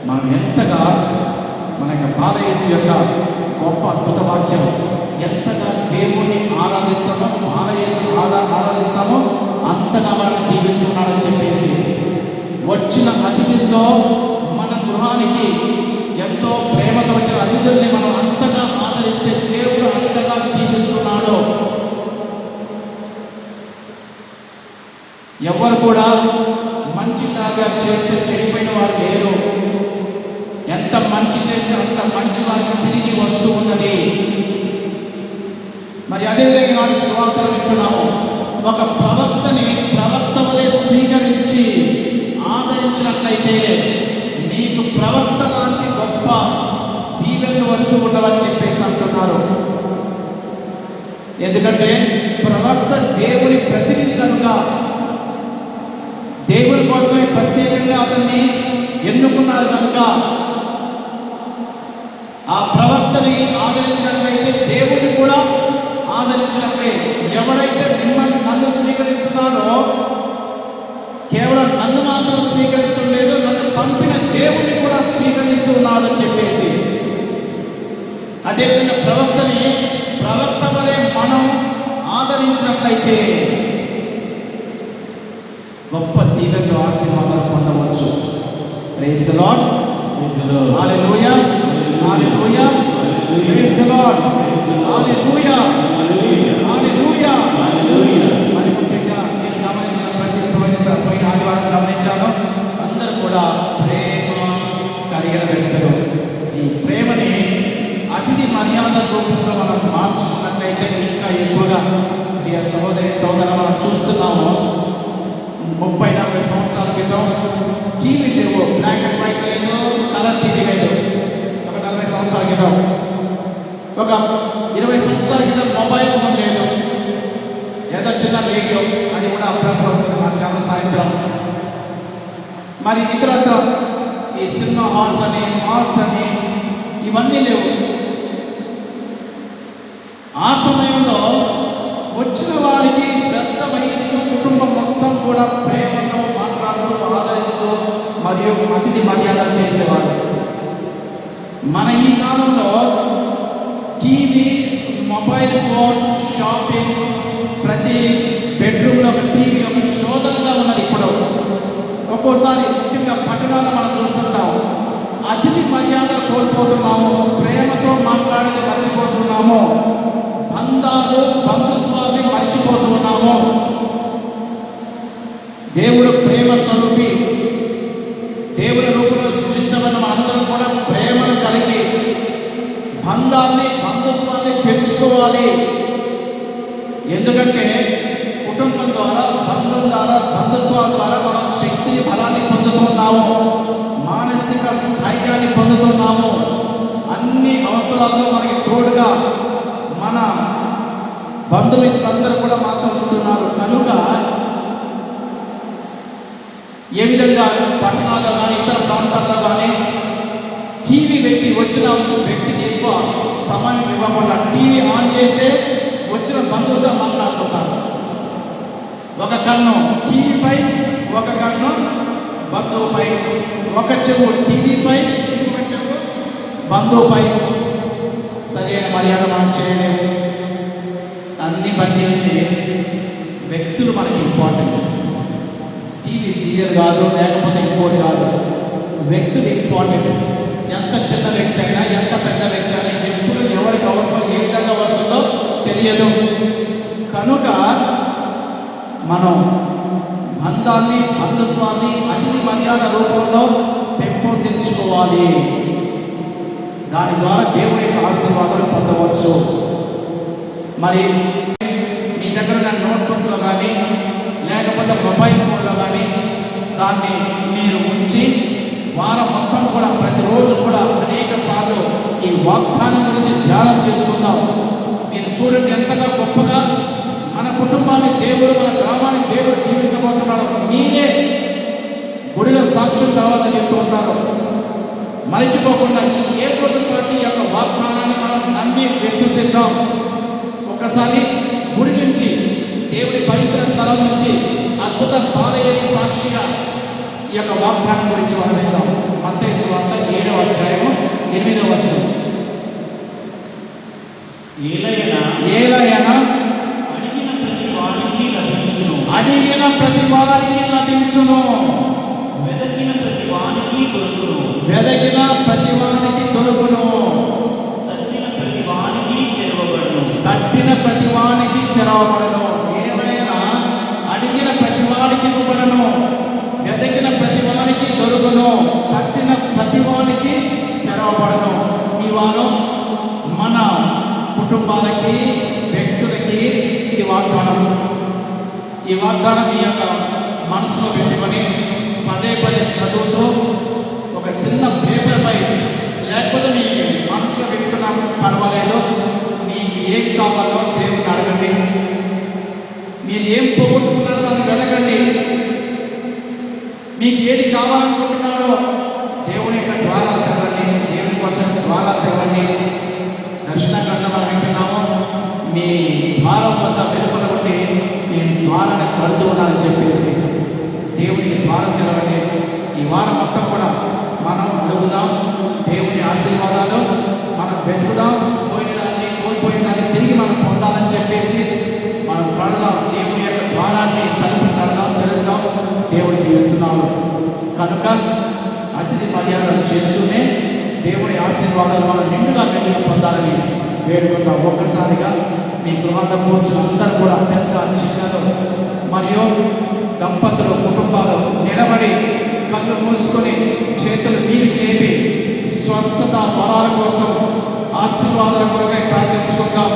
మనం ఎంతగా మన యొక్క బాలయేసు యొక్క గొప్ప అద్భుత వాక్యం, ఎంతగా దేవుణ్ణి ఆరాధిస్తామో, ఆరాధిస్తామో అంతగా మనల్ని దీవిస్తున్నాడని చెప్పేసి వచ్చిన అతిథులతో మన గృహానికి ఎంతో ప్రేమతో వచ్చిన అతిథుల్ని మనం అంతగా ఆదరిస్తే దేవుడు అంతగా దీవిస్తున్నాడు. ఎవరు కూడా మంచి కార్యం చేస్తే చెడిపోయిన వారు లేరు. ఎంత మంచి చేస్తే అంత మంచి వారికి తిరిగి వస్తూ ఉన్నది. మరి అదేవిధంగా మనం సువార్తలు వింటున్నాము. ఒక ప్రవక్తని ప్రవక్త వలె స్వీకరించి ఆదరించినట్లయితే నీకు ప్రవక్త లాంటి గొప్ప దీవెనలు వస్తూ ఉండవని చెప్పేసి అంటున్నారు. ఎందుకంటే ప్రవక్త దేవుని ప్రతినిధి కనుక దేవుని కోసమే ప్రత్యేకంగా అతన్ని ఎన్నుకున్నారు కనుక ఆ ప్రవక్తని ఆదరించినట్లయితే దేవుడిని కూడా ఆదరించినట్లే. ఎవడైతే నన్ను స్వీకరిస్తున్నాడో కేవలం నన్ను మాత్రం స్వీకరిస్తూ లేదు, నన్ను పంపిన దేవుడిని కూడా స్వీకరిస్తున్నాడు అని చెప్పేసి, అదేవిధంగా ప్రవక్తని ప్రవక్త వలె మనం ఆదరించినట్లయితే గొప్ప దీవెనలు ఆశీర్వాదాలు పొందవచ్చు. Praise the lord. Hallelujah, hallelujah, praise the lord, hallelujah, hallelujah, hallelujah. మరి ముఖ్యంగా నేను గమనించిన పోయిన ఆదివారం గమనించాను, అందరూ కూడా ప్రేమ కలిగిన వ్యక్తులు. ఈ ప్రేమని అతిథి మర్యాద రూపంలో మనం మార్చుకున్నట్లయితే ఇంకా ఎక్కువగా ప్రియ సోదర మనం చూస్తున్నాము. 30-40 సంవత్సరాల క్రితం టీవీ లేవు, బ్లాక్ అండ్ వైట్ లేదు, కలర్ టీవీ లేదు. ఒక 40 సంవత్సరాల క్రితం, ఒక 20 సంవత్సరాల క్రితం మొబైల్ ఫోన్ లేదు, ఏదో చిన్న రేడియో, అది కూడా అప్పుడప్పుడు వస్తుంది మధ్యాహ్నం సాయంత్రం. మరి ఇతరత్ర ఈ సినిమా హాల్స్ అని ఇవన్నీ లేవు. ఆ సమయంలో వచ్చిన వారికి శ్రద్ధ వహిస్తూ కుటుంబం మొత్తం కూడా ప్రేమతో మాట్లాడుతూ ఆదరిస్తూ మరియు అతిథి మర్యాదలు చేసేవారు. మన ఈ కాలంలో టీవీ, మొబైల్ ఫోన్, షాపింగ్, ప్రతి బెడ్రూమ్లో ఒక టీవీ ఒక శోధనగా ఉన్నది. ఇప్పుడు ఒక్కోసారి ముఖ్యంగా పట్టణాల్లో మనం చూస్తుంటాం, అతిథి మర్యాద కోల్పోతున్నాము, ప్రేమతో మాట్లాడేది మర్చిపోతున్నాము, బంధుత్వాన్ని మర్చిపోతున్నాము. దేవుడు ప్రేమ స్వరూపి, దేవుని రూపంలో సృష్టించబడిన అందరం కూడా ప్రేమను కలిగి బంధుత్వాన్ని పెంచుకోవాలి. ఎందుకంటే కుటుంబం ద్వారా, బంధుత్వాల ద్వారా మనం శక్తిని, బలాన్ని పొందుతున్నాము, మానసిక స్థైర్యాన్ని పొందుతున్నాము. అన్ని అవసరాల్లో మనకి తోడుగా మన బంధుమిత్రులందరూ కూడా మాతో ఉంటున్నారు. కనుక ఏ విధంగా పట్టణాల్లో కానీ ఇతర ప్రాంతాల్లో కానీ టీవీ పెట్టి వచ్చిన వ్యక్తికి ఎక్కువ సమయం ఇవ్వకుండా టీవీ ఆన్ చేసే వచ్చిన బంధువుతో మాట్లాడుతున్నారు. ఒక కన్ను టీవీపై, ఒక కన్ను బంధువుపై, ఒక చెవు టీవీపై, ఇంకొక చెవు బంధువుపై. సరైన మర్యాద మనం చేయలేము. అన్ని బంద్ చేసి వ్యక్తులు మనకి ఇంపార్టెంట్. టీవీ సీరియల్ కాదు, లేకపోతే ఇంకోటి కాదు, వ్యక్తులు ఇంపార్టెంట్. ఎంత చిన్న వ్యక్తి అయినా, ఎంత పెద్ద వ్యక్తి అయినా, ఎప్పుడు ఎవరికి అవసరం ఏ విధంగా వస్తుందో తెలియదు. కనుక మనం బంధుత్వాన్ని అతిథి మర్యాద రూపంలో పెంపొందించుకోవాలి. దాని ద్వారా దేవుని యొక్క ఆశీర్వాదాలు పొందవచ్చు. మరి మీ దగ్గర ఉన్న నోట్బుక్లో కానీ లేకపోతే మొబైల్ ఫోన్లో కానీ దాన్ని మీరు ఉంచి వారం మొత్తం కూడా ప్రతిరోజు కూడా అనేక సార్లు ఈ వాగ్దానం గురించి ధ్యానం చేసుకుందాం. మీరు చూడండి ఎంతగా గొప్పగా మన కుటుంబాన్ని దేవుడు, మన గ్రామాన్ని దేవుడు దీవించబోతున్నాడు. మీరే గుడిలో సాక్ష్యం కావాలని చెప్తూ ఉంటారు. మరచిపోకుండా ఈ 7 రోజుల పాటు ఈ యొక్క వాగ్దానాన్ని మనం నమ్మి విశ్వసిద్దాం. ఒక్కసారి గుడి నుంచి, దేవుడి పవిత్ర స్థలం నుంచి అద్భుత బాలయేసు సాక్షిగా ఈ యొక్క వాగ్దానం గురించి మనం విందాం. మత్తయి సువార్త 7వ అధ్యాయము 8వ వచనం. ఏలయనా అడిగిన ప్రతి వానికి లభించును, అడిగిన ప్రతి వారికి లభించును, వెదకిన ప్రతి వానికి దొరుకును, వెదకిన ప్రతి వానికి దొరుకును, తట్టిన ప్రతి వానికి తెరవబడును, తట్టిన ప్రతి వానికి తెరవబడును. ఏదైనా అడిగిన ప్రతి వానికి ఇవ్వబడును, వెదకిన ప్రతి వానికి దొరుకును, తట్టిన ప్రతి వానికి తెరవబడును. ఈ వారం మన కుటుంబాలకి, వ్యక్తులకి ఇది వాగ్దానం. ఈ వాగ్దానం మీ యొక్క మనసులో పెట్టుకొని పదే పదే చదువుతూ ఒక చిన్న పేపర్పై, లేకపోతే మీ మనసులో పెట్టుకున్నా పర్వాలేదు, మీకు ఏం కావాలో దేవుని అడగండి. మీరు ఏం పోగొట్టుకున్నారో దాన్ని వెతకండి. మీకు ఏది కావాలనుకుంటున్నారో దేవుని యొక్క ద్వారా తెరవండి. దేవుని కోసం ద్వారా తెరవండి. దర్శన గ్రంథం మనం వింటున్నాము, మీ ద్వారం వద్ద వెలుపల ఉండి నేను ద్వారాన్ని కడుతూ ఉన్నానని చెప్పేసి దేవునికి ద్వారం తెరవండి. ఈ వారం మొత్తం కూడా మనం అడుగుదాం దేవుని ఆశీర్వాదాలు, మనం వెతుకుదాం, పోయిన దాన్ని, కోల్పోయిన దాన్ని తిరిగి మనం పొందాలని చెప్పేసి మనం కడదాం. దేవుని యొక్క ద్వారాన్ని తలుపు కడదాం, తెరుద్దాం. దేవుని దీవిస్తున్నాము కనుక అతిథి మర్యాదలు చేస్తూనే దేవుని ఆశీర్వాదాలు మనం నిండుగా పొందాలని వేడుకుందాం. ఒక్కసారిగా మీ గృహాల్లో కూర్చుని అందరూ కూడా పెద్ద చిన్నలు మరియు దంపతులు, కుటుంబాలు నిలబడి కళ్ళు మూసుకొని చేతులు మీదికి లేపి స్వస్థత వరాల కోసం, ఆశీర్వాదాల కొరకై ప్రార్థించుకుందాం.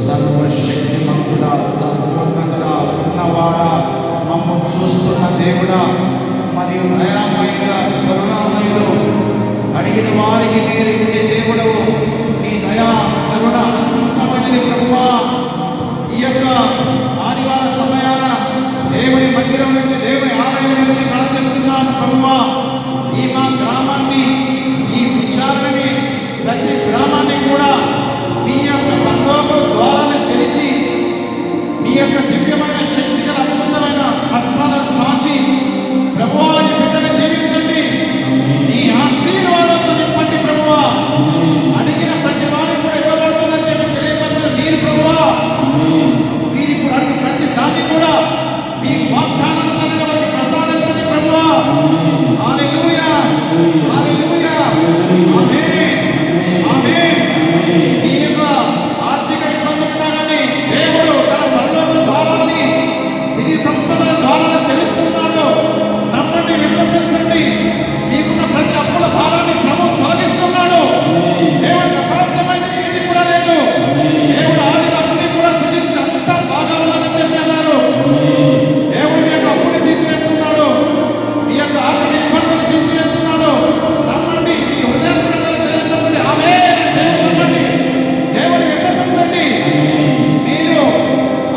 సర్వశక్తిమంతుడా, సర్వోన్నతుడా, ఉన్నవాడా, మమ్మల్ని చూస్తున్న దేవుడా మరియు దయామయుడ, కరుణామయుడు, అడిగిన వారికి నేరించే దేవుడు, నీ దయా కరుణ అనంతమైనది ప్రభువా. ఈ యొక్క ఆదివార సమయాన దేవుని మందిరం నుంచి, దేవుని ఆలయం నుంచి ప్రార్థిస్తున్నాను ప్రభువా. ఈ మా గ్రామాన్ని, ఈ విచారణని, ప్రతి గ్రామాన్ని కూడా మీ యొక్క బంధోబస్తు ద్వారాన్ని తెరిచి మీ యొక్క దివ్యమైన శక్తి గల అద్భుతమైన హస్తాలను చాచి ప్రభువా ఈ బిడ్డని దీవించండి. నీ ఆశీర్వాదంతో నింపండి ప్రభువా. అడిగిన ప్రతి వారికి కూడా ఇవ్వబడుతుందని చెప్పి తెలియపరచిన మీరు ప్రభువా, మీరు ఇప్పుడు అడిగి ప్రతి దాన్ని కూడా మీ వాగ్దానానుసారంగా వారికి ప్రసాదించండి ప్రభువా. హల్లెలూయా, హల్లెలూయా, ఆమేన్, ఆమేన్. మీ యొక్క ఆర్థిక ఇబ్బందులు ఉన్నా కానీ దేవుడు తన పరలోక ద్వారాన్ని, సిరి సంపదల ద్వారాన్ని తెలుస్తున్నాడు. నమ్మండి, విశ్వసించండి. మీకున్న ప్రతి అప్పుల భారాన్ని ప్రభు తొలగిస్తున్నాడు. దేవుడికి అసాధ్యమైనది ఏది కూడా లేదు. దేవుడు ఆదిలో అన్ని కూడా సృజించి అంతా బాగా ఉన్నదని చెప్పి అన్నారు. దేవుడు మీ యొక్క అప్పుని తీసివేస్తున్నాడు, మీ యొక్క ఆర్థిక ఇబ్బందులు తీసివేస్తున్నాడు. నమ్మండి, మీ హృదయాంతరంగాన్ని తెలియపరచండి. ఆమేన్. నమ్మండి, దేవుని విశ్వసించండి. మీరు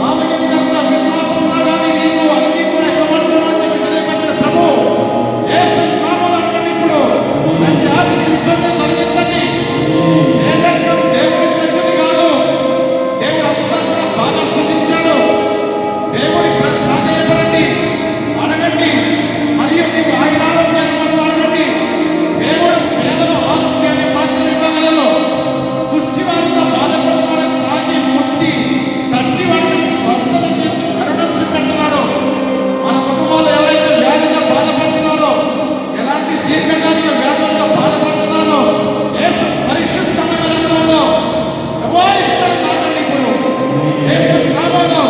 ఆమెకింత విశ్వాసం ఉన్నా కానీ మీకు అన్ని కూడా ఇవ్వబడుతున్నామని చెప్పి తెలియపరచిన ప్రభు యేసు నామములో అడగండి. ఇప్పుడు ప్రతి ఆర్థిక ఇబ్బందిని తొలగించండి. పేదరికం దేవుడి నుంచి వచ్చింది కాదు. దేవుడు అంతా కూడా బాగా సృజించాడు. దేవుడి ప్రాధాన్యపడండి, అడగండి. మరియు మీకు ఆయన ఆరోగ్యాన్ని కోసం అడగండి. దేవుడు పేదల ఆరోగ్యాన్ని మాత్రం ఇవ్వగలరు. కుష్టి వారితో బాధపడుతున్న వాళ్ళని తాకి ముట్టి తట్టి వారికి స్వస్థత చేసి కరుణ చూపెడుతున్నాడు. మన కుటుంబాలు ఎవరైతే వ్యాధితో బాధపడుతున్నారో, ఎలాంటి దీర్ఘకాలిక వ్యాధులతో బాధపడుతున్నారో, యేసు పరిశుద్ధమైన రక్తంలో ప్రభువా ఇక్కడ తాకండి. ఇప్పుడు యేసు నామములో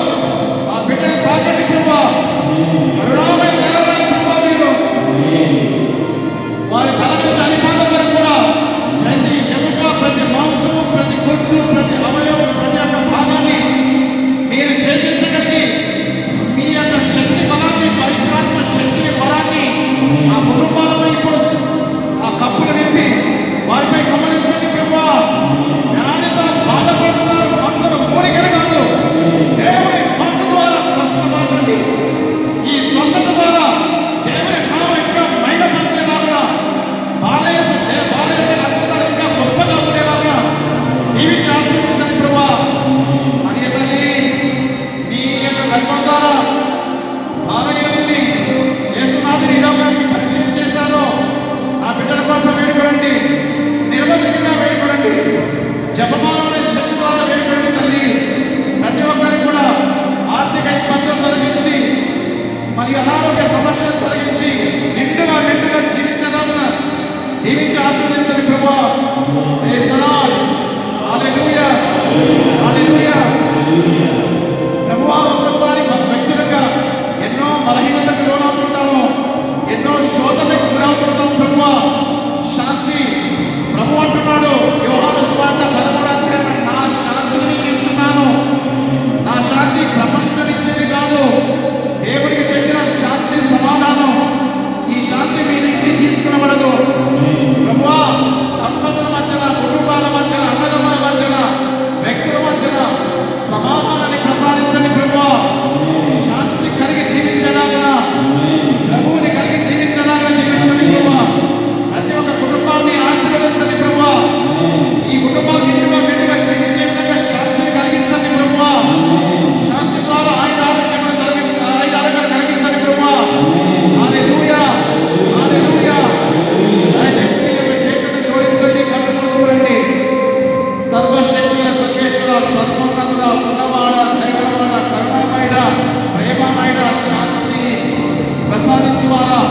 ప్రతి అనారోగ్య సమస్యను తొలగించి నిండుగా జీవించడానికి దీవించి ఆశీర్వదించండి ప్రభువా. Praise the lord. Hallelujah, hallelujah. ప్రభువా, ఒక్కసారి మన వ్యక్తులుగా ఎన్నో బలహీనతకు లోనవుతుంటాము, ఎన్నో శోధనకు గురవుతుంటాం. ప్రభువా, శాంతి ప్రభు అంటున్నాడు యోహాను సువార్త 13వ అధ్యాయం, నా శాంతిని నీకు ఇస్తున్నాను. నా శాంతి ప్రపంచం ఇచ్చేది కాదు, దేవుడికి చెందిన శాంతి సమాధానం. ఈ శాంతి మీ నుంచి తీసుకునబడదు. ప్రభువా, దంపతుల మధ్యన, కుటుంబాల మధ్యన, అన్నదమ్ముల మధ్యన, వ్యక్తుల మధ్యన సమాధానాన్ని ప్రసాదించండి ప్రభువా. శాంతి కలిగి జీవించడాగా, ప్రభువుని కలిగి జీవించడాగా జీవించండి ప్రభువా. ప్రతి ఒక్క కుటుంబాన్ని ఆశీర్వదించండి ప్రభువా. ఈ కుటుంబాలు నిండుగా జీవించే విధంగా శాంతిని కలిగించండి ప్రభువా. శాంతి ద్వారా ఆయన ఆరోగ్యాన్ని కలిగించండి ప్రభువా. హల్లెలూయా, హల్లెలూయా. దయచేసి మీ యొక్క చేతులను జోడించండి, కళ్ళు మూసుకోండి. సర్వశక్తుల సర్వేశ్వర, సర్వోన్నతుడ, ఉన్నవాడ, దయగలవాడ, కరుణామయుడ, ప్రేమమయుడ, శాంతి ప్రసాదించువారా,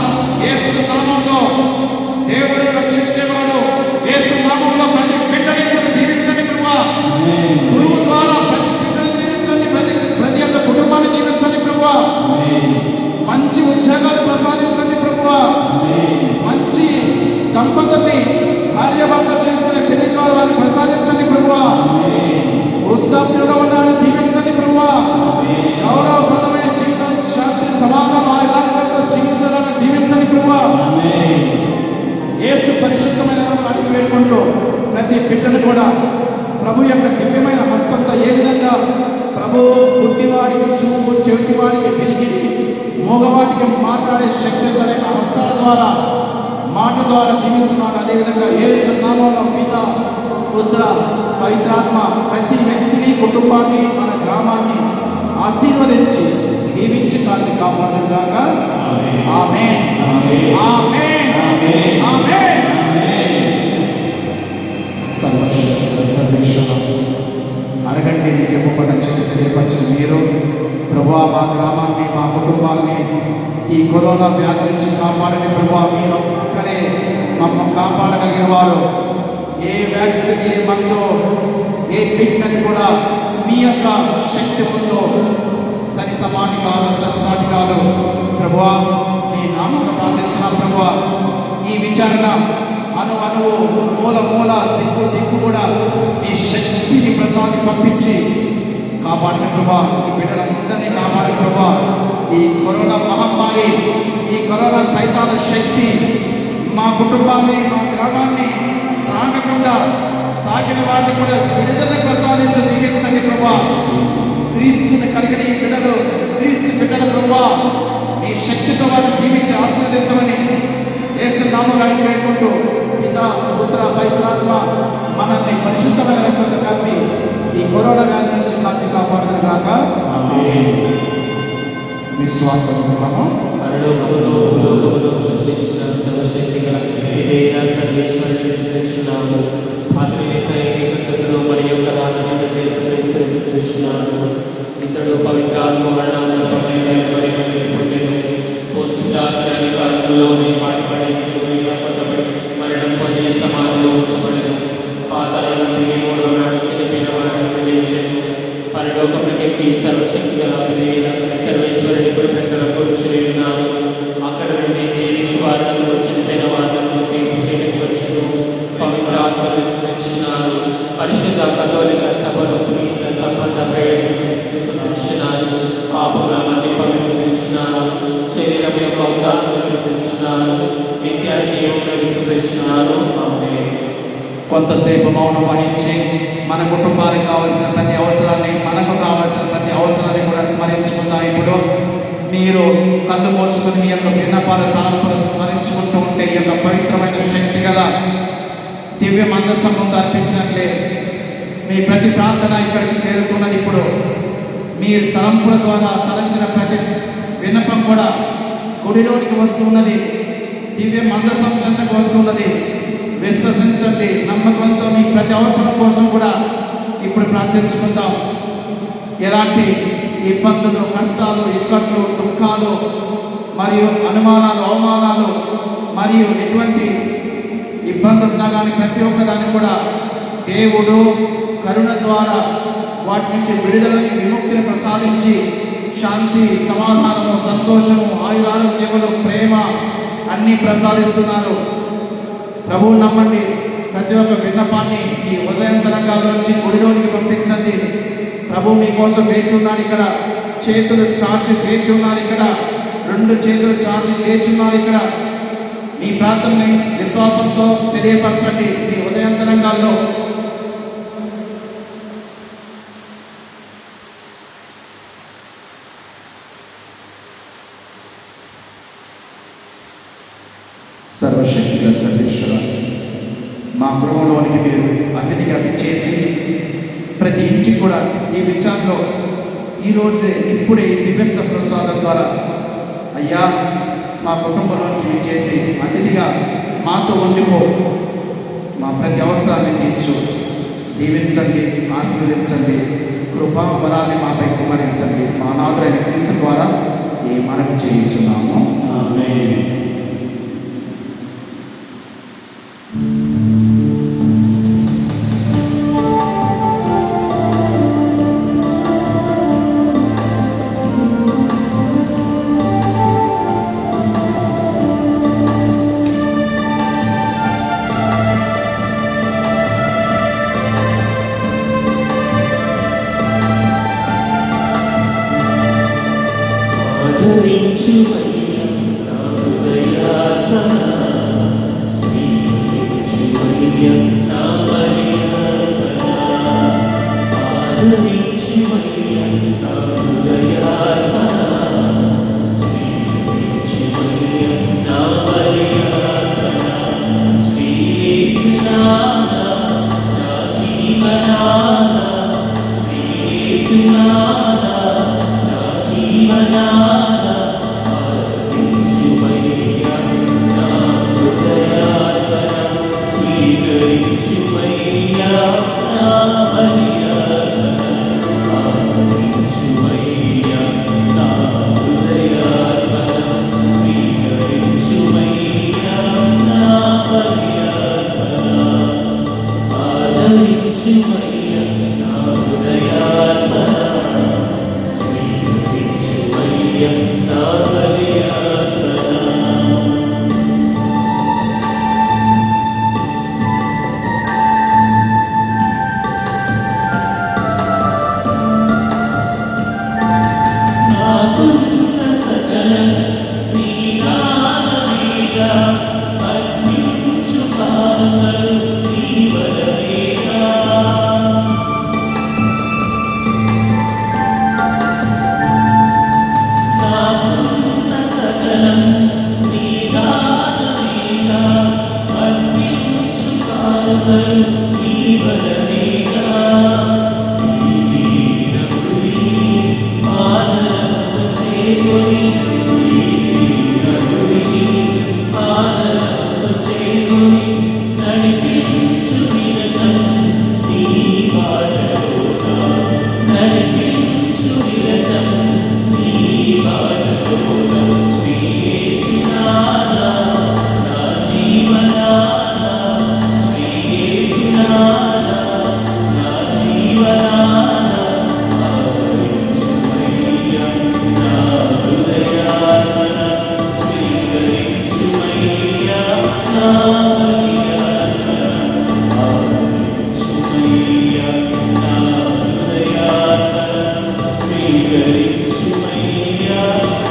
యేసు నామములో దేవుడు రక్షించేవాడు, యేసు నామములో ప్రతి బిడ్డని కూడా దీవించండి ప్రభువా. గురువు ద్వారా ప్రతి బిడ్డని దీవించండి, ప్రతి ఒక్క కుటుంబాన్ని దీవించండి ప్రభువా. మంచి ఉద్యోగాలు ప్రసాదించండి ప్రభువా. మంచి దంపతుల్ని భార్యాభర్తలు చేసుకునే పెళ్లి కాలాన్ని ప్రసాదించండి ప్రభువా. వృద్ధాప్యంలో ఉన్నారని దీవించండి ప్రభువా. గౌరవప్రదమైన జీవితం, శాంతి సమాధానం ఆయుధాలతో జీవించాలని దీవించండి ప్రభువా. యేసు పరిశుద్ధమైన నామమున వేడుకుంటూ ప్రతి బిడ్డను కూడా ప్రభు యొక్క దివ్యమైన హస్తంతో ఏ విధంగా ప్రభు గుడ్డివాడికి చూపు, చెవిటివాడికి వినికిడి, మూగవాడికి మాట్లాడే శక్తి అనే హస్తాల ద్వారా, మాట ద్వారా దీవిస్తున్నాడు. అదేవిధంగా యేసు నామములో పిత, పుత్ర, పవిత్రాత్మ ప్రతి వ్యక్తిని, కుటుంబాన్ని, మన గ్రామాన్ని ఆశీర్వదించి దీవించి కాచి కాపాడుగాక. ఆమేన్, ఆమేన్, ఆమేన్. సర్వేశ్వర అడగండి, మీకు ఇవ్వబడిన చేతి తెలియపరిచిన మీరు ప్రభువా, మా గ్రామాన్ని, మా కుటుంబాన్ని ఈ కరోనా వ్యాధి నుంచి కాపాడండి ప్రభువా. మీరు ఒక్కరే మమ్మల్ని కాపాడగలిగిన వారు. ఏ వ్యాక్సిన్, ఏ మందో, ఏ ట్రీట్మెంట్ కూడా మీ యొక్క శక్తి ఉందో సరి సమాని కాదు, సరిసాటి కాదు ప్రభువా. మీ నామమున ప్రార్థిస్తున్నాం ప్రభువా. ఈ విచారణ అణువు, మూల దిక్కు కూడా మీ శక్తిని పంపించి కాపాడిన ప్రభా. ఈ బిడ్డలందరినీ కాపాడిన ప్రభా. ఈ కరోనా మహమ్మారి, ఈ కరోనా సైతాన శక్తి మా కుటుంబాన్ని, మా గ్రామాన్ని తాకకుండా, తాకిన వారిని కూడా విడుదల ప్రసాదించి దీవించండి ప్రభా. క్రీస్తుని కలిగిన ఈ బిడ్డలు, క్రీస్తు బిడ్డల ప్రభా, మీ శక్తితో వారిని దీవించి ఆశీర్వదించమని యేసు నామమున అడిగి వేడుకుంటూ పిత, పుత్ర, పవిత్రాత్మ మనల్ని పరిశుద్ధమైన రక్తంతో కప్పి ఈ కరోనా వ్యాధి నుంచి కాచి కాపాడుతుంది కాక. విశ్వాసం ఇతడు పవిత్రాత్మ మరణం పొంది సమాధిలో ఉంచబడను. పాతాళం నుండి మూడో నాడు చనిపోయిన వారిని చేసి పరలోకమునకెక్కి సర్వశక్తి గల సర్వేశ్వరుని ఇప్పుడు ప్రక్కన కూర్చుని ఉన్నాను. అక్కడ నుండి జీవించి వారిని చనిపోయిన వారిని తీర్పు చేయడానికి వచ్చును. పవిత్ర ఆత్మను విశ్వసించున్నాను. పరిశుద్ధ కథోలిక సభను పునీత సంబంధ విశ్వసించున్నాను. పాపములన్నీ విశ్వసించున్నాను. శరీరం యొక్క ఉదాహరణ విశ్వసించున్నాను. నిత్య జీవమును విశ్వసించున్నాను. కొంతసేపు మౌనం వహించి మన కుటుంబానికి కావాల్సిన ప్రతి అవసరాన్ని, మనకు కావాల్సిన ప్రతి అవసరాన్ని కూడా స్మరించుకుందాం. ఇప్పుడు మీరు కళ్ళు మోసుకుని మీ యొక్క విన్నపాల తలంపులు స్మరించుకుంటూ ఉంటే ఈ యొక్క పవిత్రమైన శక్తి గల దివ్య మందసము అర్పించినట్లే మీ ప్రతి ప్రార్థన ఇక్కడికి చేరుతున్నది. ఇప్పుడు మీ తలంపుల ద్వారా తలంచిన ప్రతి విన్నపం కూడా గుడిలోనికి వస్తున్నది, దివ్య మందసం చెంతకు వస్తున్నది. విశ్వసించండి, నమ్మకంతో మీ ప్రతి అవసరం కోసం కూడా ఇప్పుడు ప్రార్థించుకుందాం. ఎలాంటి ఇబ్బందులు, కష్టాలు, ఇక్కట్లు, దుఃఖాలు మరియు అనుమానాలు, అవమానాలు మరియు ఎటువంటి ఇబ్బందులు ఉన్నా కానీ ప్రతి ఒక్కదాన్ని కూడా దేవుడు కరుణ ద్వారా వాటి నుంచి విడుదలని, విముక్తిని ప్రసాదించి శాంతి, సమాధానము, సంతోషము, ఆయురారోగ్యములు, ప్రేమ అన్నీ ప్రసాదిస్తున్నారు. ప్రభువు నమ్మండి. ప్రతి ఒక్క విన్నపాన్ని ఈ ఉదయం తరంగాల్లోంచి గుడిలోనికి పంపించండి. ప్రభు మీకోసం వేచి ఉన్నాడు. ఇక్కడ చేతులు చాచి వేచి ఉన్నారు. ఇక్కడ 2 చేతులు చాచి వేచి ఉన్నారు. ఇక్కడ మీ ప్రార్థనని విశ్వాసంతో తెలియపరచండి. ఈ ఉదయం తరంగాల్లో సర్వశక్తిగా సర్వేశ్వర, మా గృహంలోనికి మీరు అతిథిగా చేసి ప్రతి ఇంటికి కూడా ఈ విచారంలో ఈరోజే ఇప్పుడే దివ్యస్త ప్రసాదం ద్వారా అయ్యా మా కుటుంబంలోనికి చేసి అతిథిగా మాతో ఉండిపో, మా ప్రతి అవసరాన్ని తీర్చు, దీవించండి, ఆశీర్వదించండి, కృపా వరాన్ని మాపై కుమరించండి. మా నాథుడైన క్రీస్తు ద్వారా ఈ మనవి చేయించున్నాము. ఆమేన్. ఆదరించుమయ్యా నా హృదయార్పణ, స్వీకరించుమయ్యా నా బలియార్పణ. ఆదరించుమయ్యా నా హృదయార్పణ, స్వీకరించుమయ్యా నా బలియార్పణ. శ్రీయేసునాథ నా జీవనాథ, శ్రీయేసునాథ నా జీవనాథ, ఆదరించుమయ్యా నా హృదయార్పణ, స్వీకరించుమయ్యా నా బలియార్పణ. ఆదరించుమయ్యా నా హృదయార్పణ, స్వీకరించుమయ్యా నా బలియార్పణ. ఆదరించుమయ్యా నా హృదయార్పణ, స్వీకరించుమయ్యా నా బలియార్పణ. నాకున్న సకలం నీ నామమేగా, అర్పించు పాపలు నీ వరమేగా. నాకున్న సకలం నీ నామమేగా, అర్పించు పాపలు నీ వరమేగా. ఈ దీనముని ఆదరణ చేకొని, ఈ దీనముని ఆదరణ చేకొని, నడిపించు నిరతం నీ బాటలోన, నడిపించు నిరతం నీ బాటలోన. శ్రీయేసునాథ నా జీవనాథ, శ్రీయేసునాథ నా జీవనాథ, ఆదరించుమయ్యా నా హృదయార్పణ, స్వీకరించుమయ్యా నా బలియార్పణ. ఆదరించుమయ్యా నా హృదయార్పణ, స్వీకరించుమయ్యా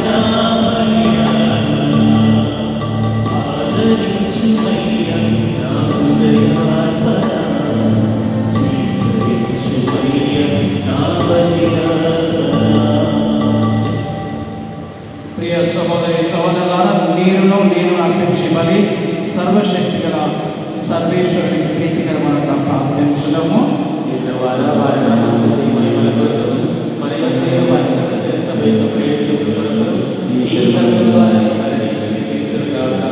నా బలియార్పణ. ఆదరించుమయ్యా నా హృదయార్పణ, స్వీకరించుమయ్యా నా బలియార్పణ. ప్రియ సహోదరి సహోదరులారా, నేను అర్పించి బలి సర్వశక్తి గల సర్వేశ్వరునికి ప్రీతికరమైన ప్రార్థించడము. వారి నమస్తే మహిమల కొరకు మన యొక్క పరిశుద్ధ సభ్యుల ప్రేక్షకుల కొరకు ఈ పలుకు ద్వారా కరుణించుగాక.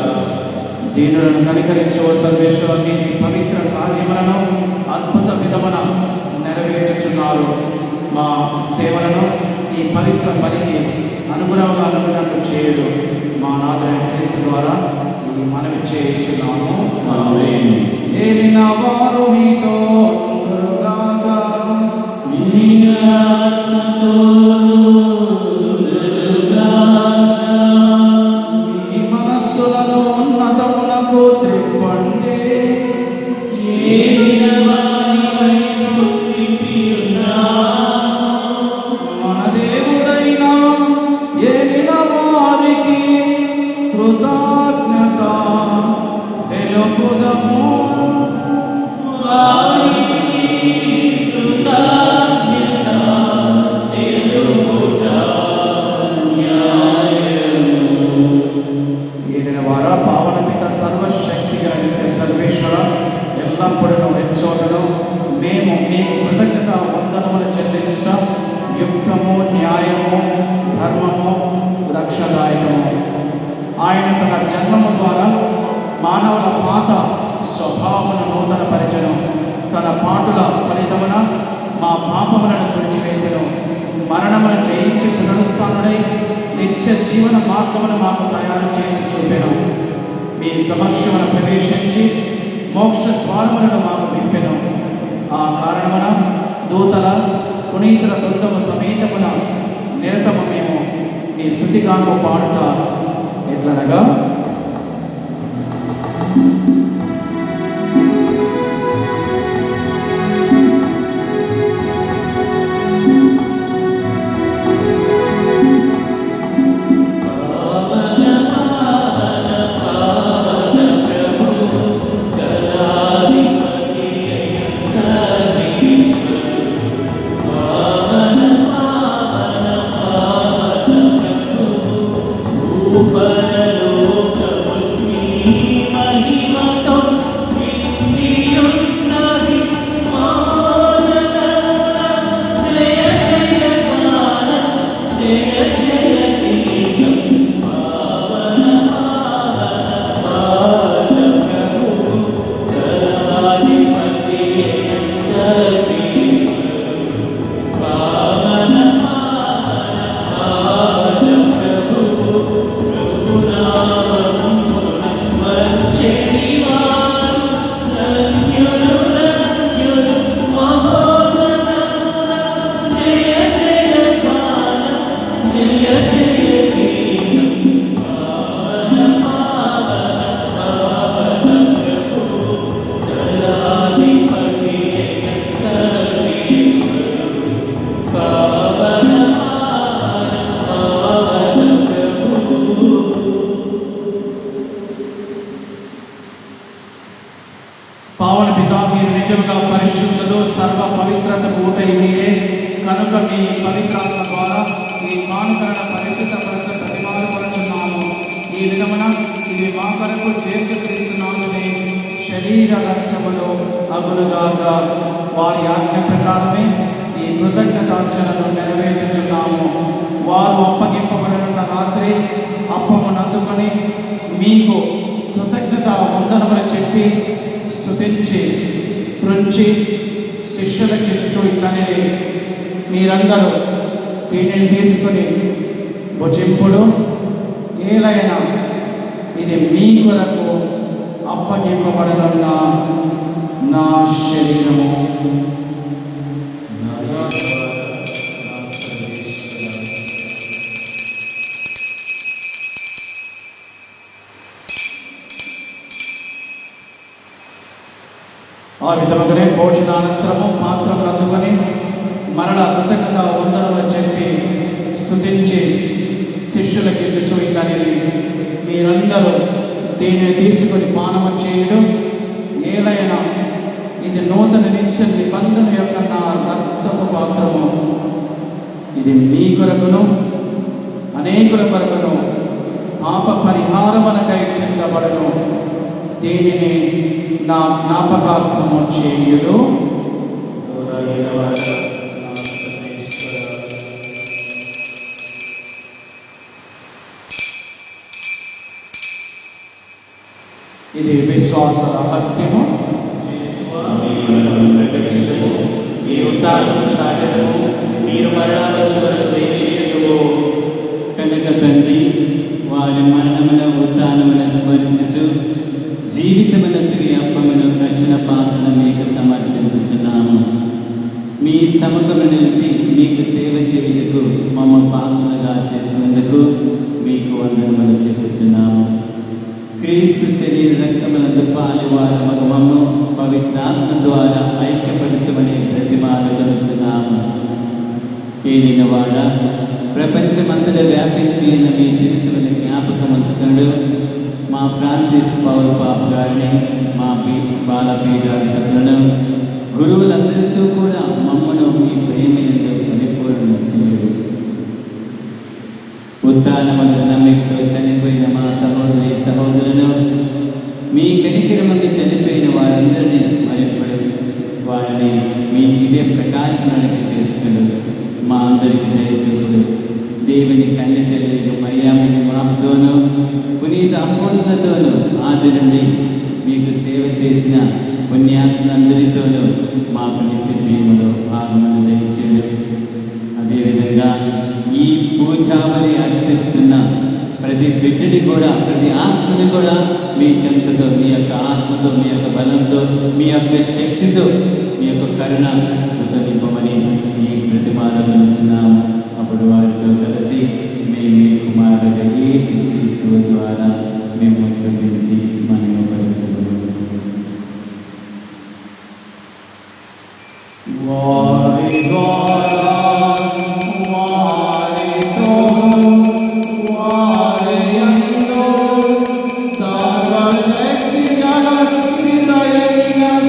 దీనులను కనికరించు ఓ సర్వేశ్వర, మీ పవిత్ర కార్యములను అద్భుత విధమున నెరవేర్చుచున్నారు. మా సేవలను ఈ పవిత్ర పనికి అనుగుణంగా చేయడు. నాథైన క్రీస్తు ద్వారా ఈ మనవి చేయించున్నాము. ఆమేన్. ఏలిన వారు మీతో ఉందురుగాక. మీ ఆత్మతో ఉండుగాక. మీ మనస్సులను ఉన్నతమునకు త్రిప్పండి. ఏలిన వారి వైపు త్రిప్పి ఉన్నాము. మన దేవుడైన ఏలిన వారికి కృతజ్ఞత తెలుపుదము. వారికి కృతజ్ఞత తెలుపుట న్యాయము. ఏలిన వారా పావన పిత సర్వశక్తిగా నిత్య సర్వేశ్వర ఎల్లప్పుడూ ఎచ్చోటను మేము మీకు కృతజ్ఞత వందనములు చెల్లించుట యుక్తము, న్యాయము, ధర్మము, రక్షదాయకము. ఆయన తన జన్మము ద్వారా మానవుల పాత స్వభావమును నూతన పరిచను. తన పాటుల ఫలితమున మా పాపములను తుడిచివేసెను. మరణమును జయించి పునరుత్థానుడై నిత్య జీవన మార్గమును మాకు తయారు చేసి చూపెను. మీ సమక్షమున ప్రవేశించి మోక్ష ద్వారములను మాకు విప్పెను. ఆ కారణమున దూతల పునీతుల బృందము సమేతమున నిరతము మేము నీ స్తుతిగానము పాడుట ఎట్లనగా పావన పిత, మీరు నిజంగా పరిశుద్ధులు, సర్వ పవిత్రతకు ఊటై మీరే కనుక మీ పవిత్రాత్మ ద్వారా ఈ మానవులను పరిశుద్ధపరచ ప్రతిమాలుపరుచున్నాము. ఈ విధమున ఇవి మా కొరకు చేసుక్రీస్తున్నామని శరీర రక్తములు అగులుగాక. వారి ఆజ్ఞ ప్రకారమే ఈ కృతజ్ఞతార్చనను నెరవేర్చుచున్నాము. వారు అప్పగింపబడిన రాత్రి అప్పమును అందుకొని మీకు కృతజ్ఞత వందనములు చెప్పి స్తుతించి త్రుంచి శిష్యులకి ఇట్లనేది, మీరందరూ దీనిని తీసుకొని భుజింపుడు. ఏలైనా ఇది మీ కొరకు అప్పగింపబడనున్న నా శరీరము. ఆ విధముగానే భోజనానంతరము పాత్రమును అందుకొని మరల కృతజ్ఞత వందనములు చెప్పి స్తుతించి శిష్యులకి ఇట్లనేది, మీరందరూ దీన్ని తీసుకొని పానము చేయడం. ఏలైనా ఇది నూతన నిత్య నిబంధన యొక్క నా రక్తపు పాత్రము. ఇది మీ కొరకును అనేకుల కొరకును పాప పరిహారమునకై చెందబడను. దీనిని నా జ్ఞాపకార్థము చేయుడు. ఇది విశ్వాస రహస్యము. మీరు మీరు మరణాలకు కనుక తండ్రి వారి వారి మరణమున ఉత్థానమున స్మరించుచు జీవితమున శ్రీ అప్పమును రక్షణ పాత్రను మీకు సమర్పించుచున్నాము. మీ సముఖము నుంచి మీకు సేవ చేయుటకు మమ్మ పాత్రలుగా చేసినందుకు మీకు వందనములు చెప్పుచున్నాము. క్రీస్తు శరీర రక్తములందు పాలువారు మగమము పవిత్రాత్మ ద్వారా ఐక్యపరచమని ప్రతిమాలుకొనుచున్నాము. ఏలినవాడ ప్రపంచమంతటా వ్యాపించిన మీ తెలుసుని జ్ఞాపకం ఉంచుతాడు. మా ఫ్రాన్సిస్ పౌల్ పాప గారిని, మా బాలపీఠాధిపతులను, గురువులందరితో కూడా మమ్మను మీ ప్రేమ యందు పరిపూర్ణ చేయుడు. ఉత్థానమున నమ్మికతో చనిపోయిన మా సహోదరి సహోదరులను, మీ కనికరమందు చనిపోయిన వారందరినీ స్మరింపడు. వారిని మీ దివ్య ప్రకాశనానికి చేర్చుకుడు. మా అందరికి దయచూపుడు. దేవుని కన్య తల్లి మరియమ్మ మాతోనూ పునీత అపోస్తలతోనూ ఆది నుండి మీకు సేవ చేసిన పుణ్యాత్ములందరితోనూ మాకు నిత్య జీవములో భాగమును దయచేయడు. అదేవిధంగా ఈ పూజావళి అర్పిస్తున్న ప్రతి బిడ్డని కూడా, ప్రతి ఆత్మని కూడా మీ చెంతతో, మీ యొక్క ఆత్మతో, మీ యొక్క బలంతో, మీ యొక్క శక్తితో, మీ యొక్క కరుణతో నింపమని ఈ ప్రతిమాలను ఉంచున్నాము. అప్పుడు వారితో కలిసి మేము మీ కుమారుడు యేసు క్రీస్తు ద్వారా మేము స్తుతించి మహిమపరచుదుము. వారి ద్వారా వారితో వారి యందు సర్వశక్తి గల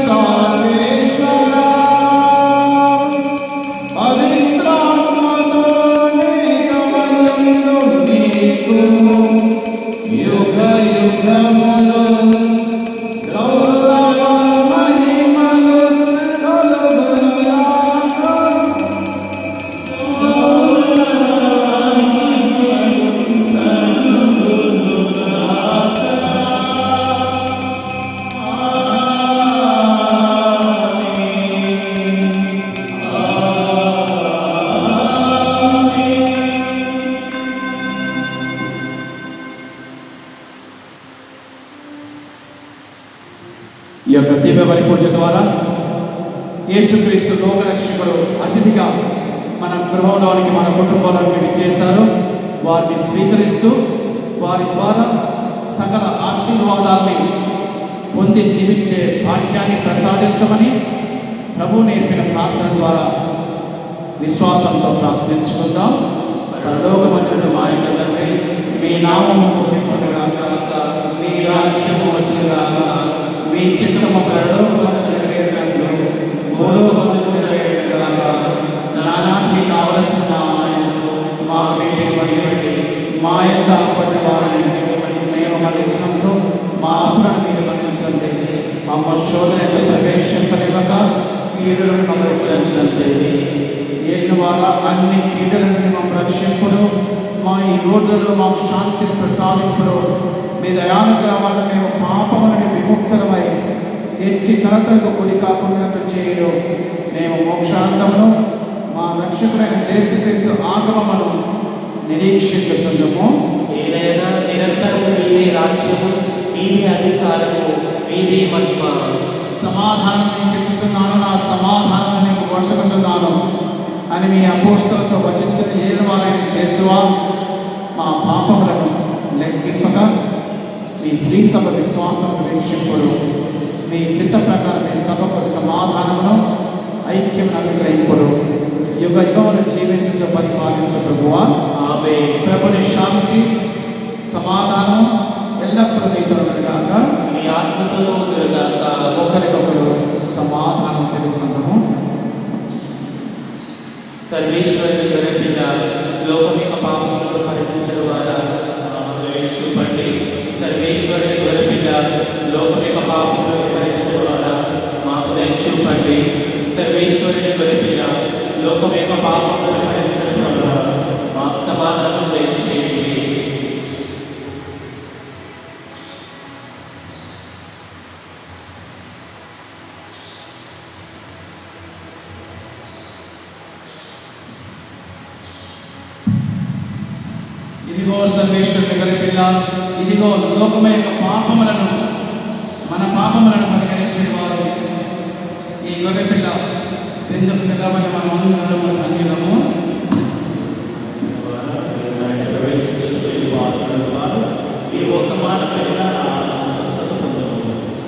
సర్వేశ్వరా పవిత్రాత్మతో నీకు యుగ యుగములు గౌరవ మహిమలు కలుగునుగాక. ఈ యొక్క దివ్య బలి పూజ ద్వారా యేసుక్రీస్తు లోకరక్షకుడు అతిథిగా మన గృహంలోనికి, మన కుటుంబంలోనికి విచ్చేశారు. వారిని స్వీకరిస్తూ వారి ద్వారా సకల ఆశీర్వాదాన్ని పొంది జీవించే భాగ్యాన్ని ప్రసాదించమని ప్రభు నేర్పిన ప్రార్థన ద్వారా విశ్వాసంతో ప్రార్థించుకుందాం. పరలోకమందున్న మా యొక్క తండ్రి, మీ నామము పూజింపబడుగాక, మీ రాజ్యము వచ్చుగాక, మీ చిత్తము పరలోకమందు నెరవేరునట్లు భూలోకమందు నెరవేరుగాక. నానాటికి కావలసిన సహాయము మాకు నేర్పండి. మా యొక్క అప్పటి వారిని మేము మన్నించినప్పుడు మా అప్పులను మీరు మన్నించండి. మమ్మ శోధన ప్రవేశింపనివ్వక కీడులను మమ్మల్ని రక్షించండి. ఏళ్ళ వాళ్ళ అన్ని కీడుల నుండి మమ్మల్ని రక్షింపుడు. మా ఈ రోజుల్లో మాకు శాంతిని ప్రసాదింపుడు. మీ దయానుగ్రహాలను మేము పాపముల నుండి విముక్తులమై ఎట్టి కలతలకు గురి కాకుండా చేయడు. మేము మోక్షాంతమును మా రక్షకుడైన యేసుక్రీస్తు ఆగమమును నిరీక్షించుచున్నాము. ఏదైనా నిరంతరం మీదే రాజ్యము, మీదే అధికారము, మీదే మహిమ. సమాధానం నీకు ఇచ్చుచున్నాను, నా సమాధానం నీకు వశపరుచున్నాను అని మీ అపోస్తలతో వచించిన ఏళ్ళ వారిని చేసువా మా పాపములను లెక్కింపక మీ శ్రీ సభ విశ్వాసం వీక్షింపుడు. మీ చిత్త ప్రకారం మీ సభకు సమాధానమును ఐక్యమును అనుగ్రహింపుడు. యుగ యుగమును జీవించు పరిపాలించు ప్రభువా. ఆమేన్. ప్రభుని శాంతి సమాధానం ఎల్లప్పుడూ నీతో ఉండగాక, మీ ఆత్మతో తిరగాక. ఒకరికొకరు సమాధానం తెలుపుకుంటాము. సర్వేశ్వరుని గొర్రెపిల్ల లోకం యొక్క పాపములను పరిహరించడం ద్వారా చూపండి. సర్వేశ్వరుని గొర్రెపిల్ల లోకం యొక్క పాపములను పరిహరించడం ద్వారా మాకు దయచూపండి. సర్వేశ్వరుని గొర్రెపిల్ల లోకం యొక్క పాపములను పరిహరించడం ద్వారా మాకు సమాధానం దయచేయండి. ఇదిగో సర్వేశ్వరుని గొర్రెపిల్ల, ఇదిగో లోకం యొక్క పాపములను, మన పాపములను పరిహరించేవారు. ఈ గొర్రెపిల్ల ఎందుకు పిల్లవని మనం అందరము ధన్యులము. ఈ ఒక్క మాట పైన స్వస్థత పొందవచ్చు.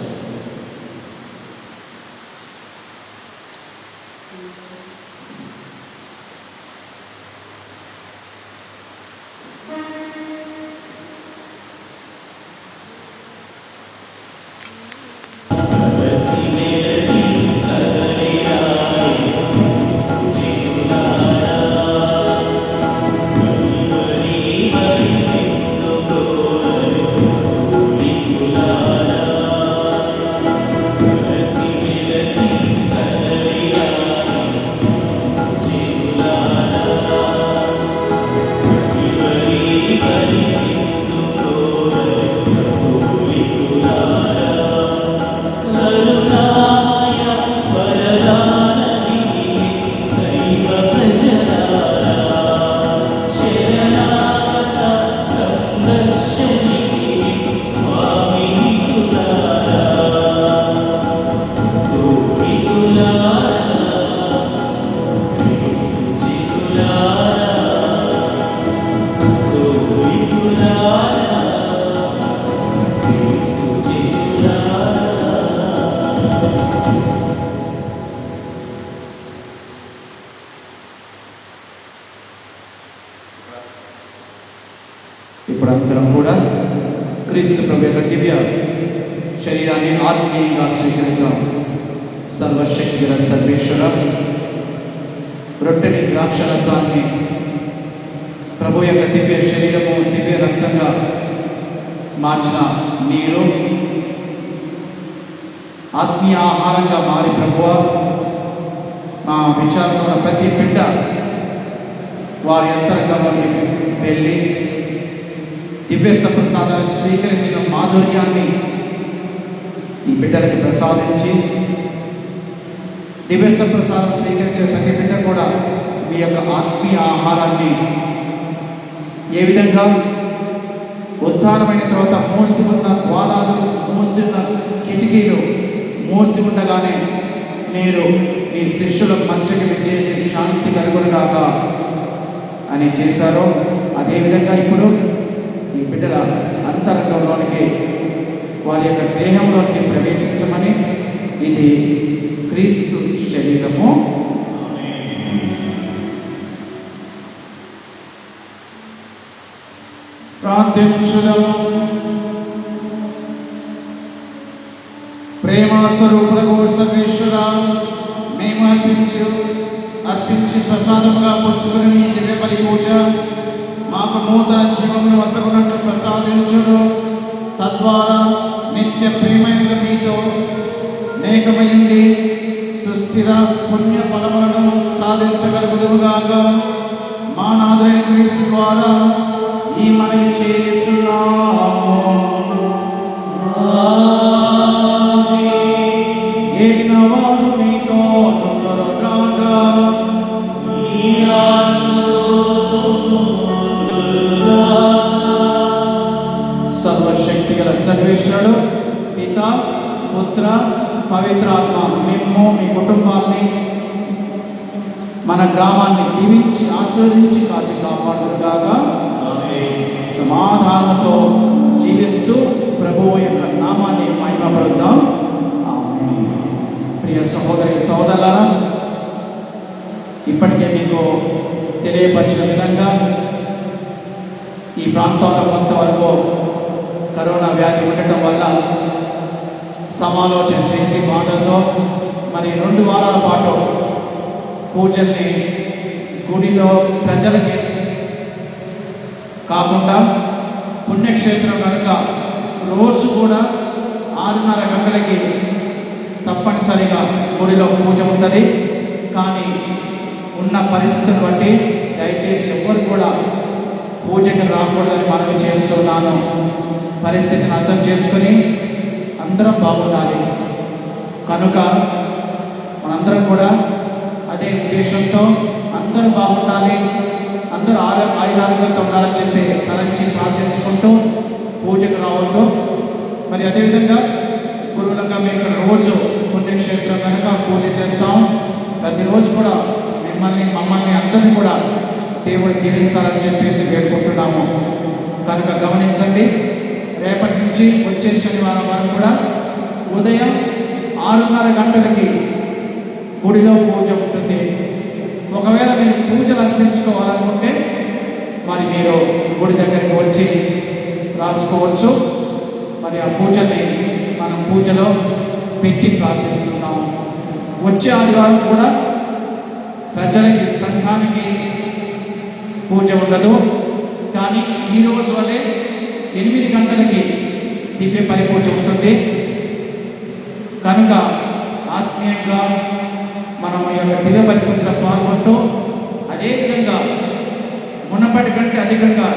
ఇప్పుడు అందరం కూడా క్రీస్తు ప్రభు యొక్క దివ్య శరీరాన్ని ఆత్మీయంగా స్వీకరిద్దాం. సర్వశక్తి గల సర్వేశ్వర, రొట్టెని ద్రాక్షరసాన్ని ప్రభు యొక్క దివ్య శరీరము, దివ్య రక్తంగా మార్చిన నీరు ఆత్మీయ ఆహారంగా మారి ప్రభువ మా విచారణ ప్రతి బిడ్డ వారి అంతరంగంలోకి వెళ్ళి దివ్య సప్రసాదాన్ని స్వీకరించిన మాధుర్యాన్ని ఈ బిడ్డలకి ప్రసాదించి, దివ్య సప్రసాదం స్వీకరించిన ప్రతి బిడ్డ కూడా మీ యొక్క ఆత్మీయ ఆహారాన్ని ఏ విధంగా ఉత్థానమైన తర్వాత మూసి ఉన్న ద్వారాలు, మూసి ఉన్న కిటికీలు మూసి ఉండగానే మీరు మీ శిష్యులకు మంచిగా చేసి శాంతి కలుగునుగాక అని చేశారో, అదేవిధంగా ఇప్పుడు ఈ బిడ్డల అంతరంగంలోనికి, వారి యొక్క దేహంలోనికి ప్రవేశించమని, ఇది క్రీస్తు శరీరము. ప్రార్థించుదము. ప్రేమ స్వరూపులకు సర్వేశ్వర, మేము అర్పించి ప్రసాదముగా పుచ్చుకుని ఈ దివ్య బలి పూజ మాకు నూతన జీవమును వసగునట్టు ప్రసాదించును. తద్వారా నిత్య ప్రేమైన మీతో నేకమైంది సుస్థిర పుణ్య ఫలములను సాధించగలుగుదుగాక. మా నాథుడైన క్రీస్తు ద్వారా ఈ మనవి చేయుచున్నాము. ఏలిన వారు మీతో తొందరగాక. సర్వశక్తి గల సర్వేశ్వరుడు పిత, పుత్ర, పవిత్రాత్మ మేము మీ కుటుంబాన్ని, మన గ్రామాన్ని దీవించి ఆశీర్వదించి కాచి కాపాడుగాక. సమాధానంతో జీవిస్తూ ప్రభువు యొక్క నామాన్ని మహిమపరుద్దాం. ఆమేన్. ప్రియ సహోదరి సహోదరులారా, ఇప్పటికే మీకు తెలియపరిచిన విధంగా ఈ ప్రాంతంలో కొంతవరకు కరోనా వ్యాధి ఉండటం వల్ల సమాలోచన చేసి బాధతో మరి 2 వారాల పాటు పూజల్ని గుడిలో ప్రజలకి కాకుండా పుణ్యక్షేత్రం కనుక రోజు కూడా 6:30 గంటలకి తప్పనిసరిగా గుడిలో పూజ ఉంటుంది. కానీ ఉన్న పరిస్థితిని బట్టి దయచేసి ఎవ్వరు కూడా పూజకి రాకూడదని మనవి చేస్తున్నాను. పరిస్థితిని అర్థం చేసుకుని అందరం బాగుండాలి. కనుక మనందరం కూడా అదే ఉద్దేశంతో అందరూ బాగుండాలి, అందరూ ఆయురారోగ్యంతో ఉండాలని చెప్పి తలంచి ప్రార్థించుకుంటూ పూజకు రావద్దు. మరి అదేవిధంగా గురువులంగా మేము ఇక్కడ రోజు పుణ్యక్షేత్రం కనుక పూజ చేస్తాం. ప్రతిరోజు కూడా మమ్మల్ని అందరినీ కూడా దేవుడు దీవించాలని చెప్పేసి వేడుకుంటున్నాము. కనుక గమనించండి, రేపటి నుంచి వచ్చే శనివారం వరకు కూడా ఉదయం 6:30 గంటలకి గుడిలో పూజ ఉంటుంది. ఒకవేళ మీరు పూజలు అర్పించుకోవాలనుకుంటే మరి మీరు గుడి దగ్గరికి వచ్చి రాసుకోవచ్చు. మరి ఆ పూజని మనం పూజలో పెట్టి ప్రార్థిస్తున్నాము. వచ్చే ఆదివారం కూడా ప్రజలకి సంఘానికి పూజ ఉండదు, కానీ ఈరోజు వలె 8 గంటలకి దివ్య పరిపూజ ఉంటుంది. కనుక ఆత్మీయంగా మనం ఈ యొక్క దివ్య పరిపూజలో పాల్గొంటూ అదేవిధంగా మునపటి కంటే అధికంగా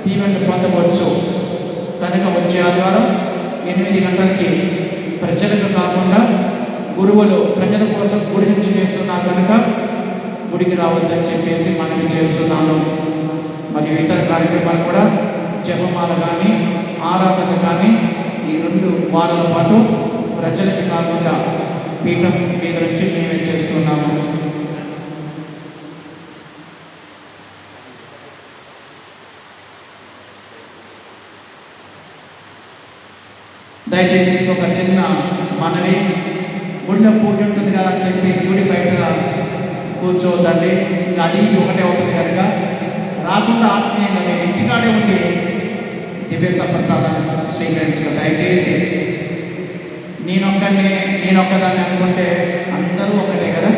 దీవెనలు పొందవచ్చు. కనుక వచ్చే ఆదివారం 8 గంటలకి ప్రజలకు కాకుండా గురువులు ప్రజల కోసం గుడి నుంచి చేస్తున్నారు కనుక గుడికి రావద్దని చెప్పేసి మనకి చేస్తున్నాను. మరియు ఇతర కార్యక్రమాలు కూడా జపమాల కానీ ఆరాధన కానీ ఈ 2 వారాల పాటు ప్రజలకు కాకుండా పీఠం మీద నుంచి మేమే చేస్తున్నాము. దయచేసి ఒక చిన్న మనవి, గుడిలో పూజ ఉంటుంది కదా అని చెప్పి గుడి బయట కూర్చోవద్దండి. అది ఒకటే అవుతుంది కనుక రాకుండా ఆత్మీయంగా మీరు ఇంటికాడే ఉండి దివ్య సప్రసాదాన్ని స్వీకరించడం. దయచేసి నేనొక్కదాన్ని అనుకుంటే అందరూ ఒకటే కదా,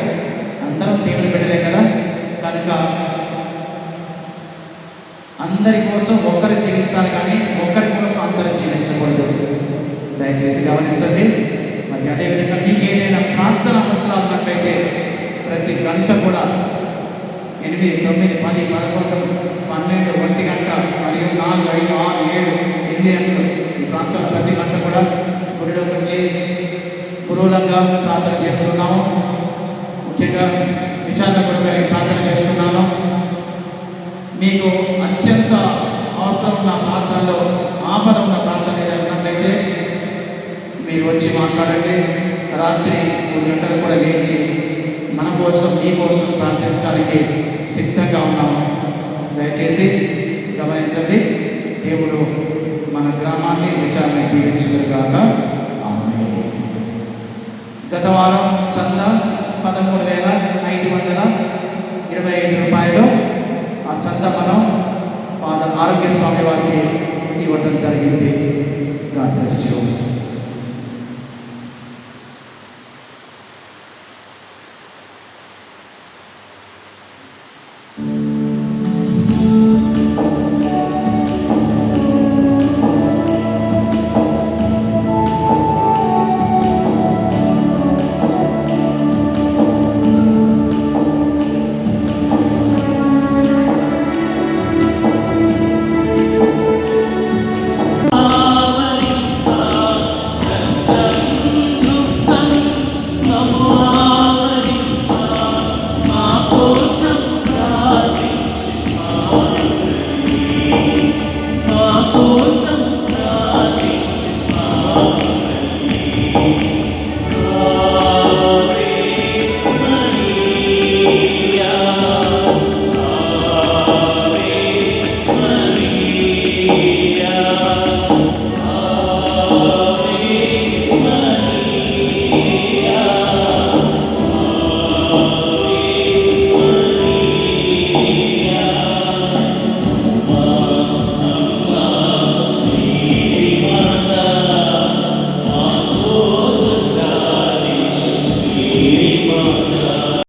అందరం దేవుని బిడ్డలే కదా. కనుక అందరి కోసం ఒక్కరు జీవించాలి, కానీ ఒక్కరి కోసం అందరూ జీవించకూడదు. దయచేసి గమనించండి. మరి అదేవిధంగా మీకు ఏదైనా ప్రార్థన అవసరాలు ఉన్నట్లయితే ప్రతి గంట కూడా 8, 9, 10, 11, 12, 1 గంట మరియు 4, 5, 6, 7, 8 గంటలు ఈ ప్రాంతంలో ప్రతి గంట కూడా గుడిలోకి వచ్చి గురువులంగా ప్రార్థన చేస్తున్నాము. ముఖ్యంగా విచారణ గురువుగా ప్రార్థన చేస్తున్నాను. మీకు అత్యంత అవసరం ఉన్న ప్రాంతాల్లో ఆపద ఉన్న ప్రాంతం ఏదైనా ఉన్నట్లయితే మీరు వచ్చి మాట్లాడండి. రాత్రి 3 గంటలు కూడా లేచి మన కోసం మీ కోసం ప్రార్థించడానికి సిద్ధంగా ఉన్నాము. దయచేసి గమనించండి. దేవుడు మన గ్రామాన్ని విచారణ దీవించుగాక. గత వారం చంద 13,525 రూపాయలు. ఆ చంద మనం ఫాదర్ ఆరోగ్య స్వామి వారికి ఇవ్వడం జరిగింది. God bless you.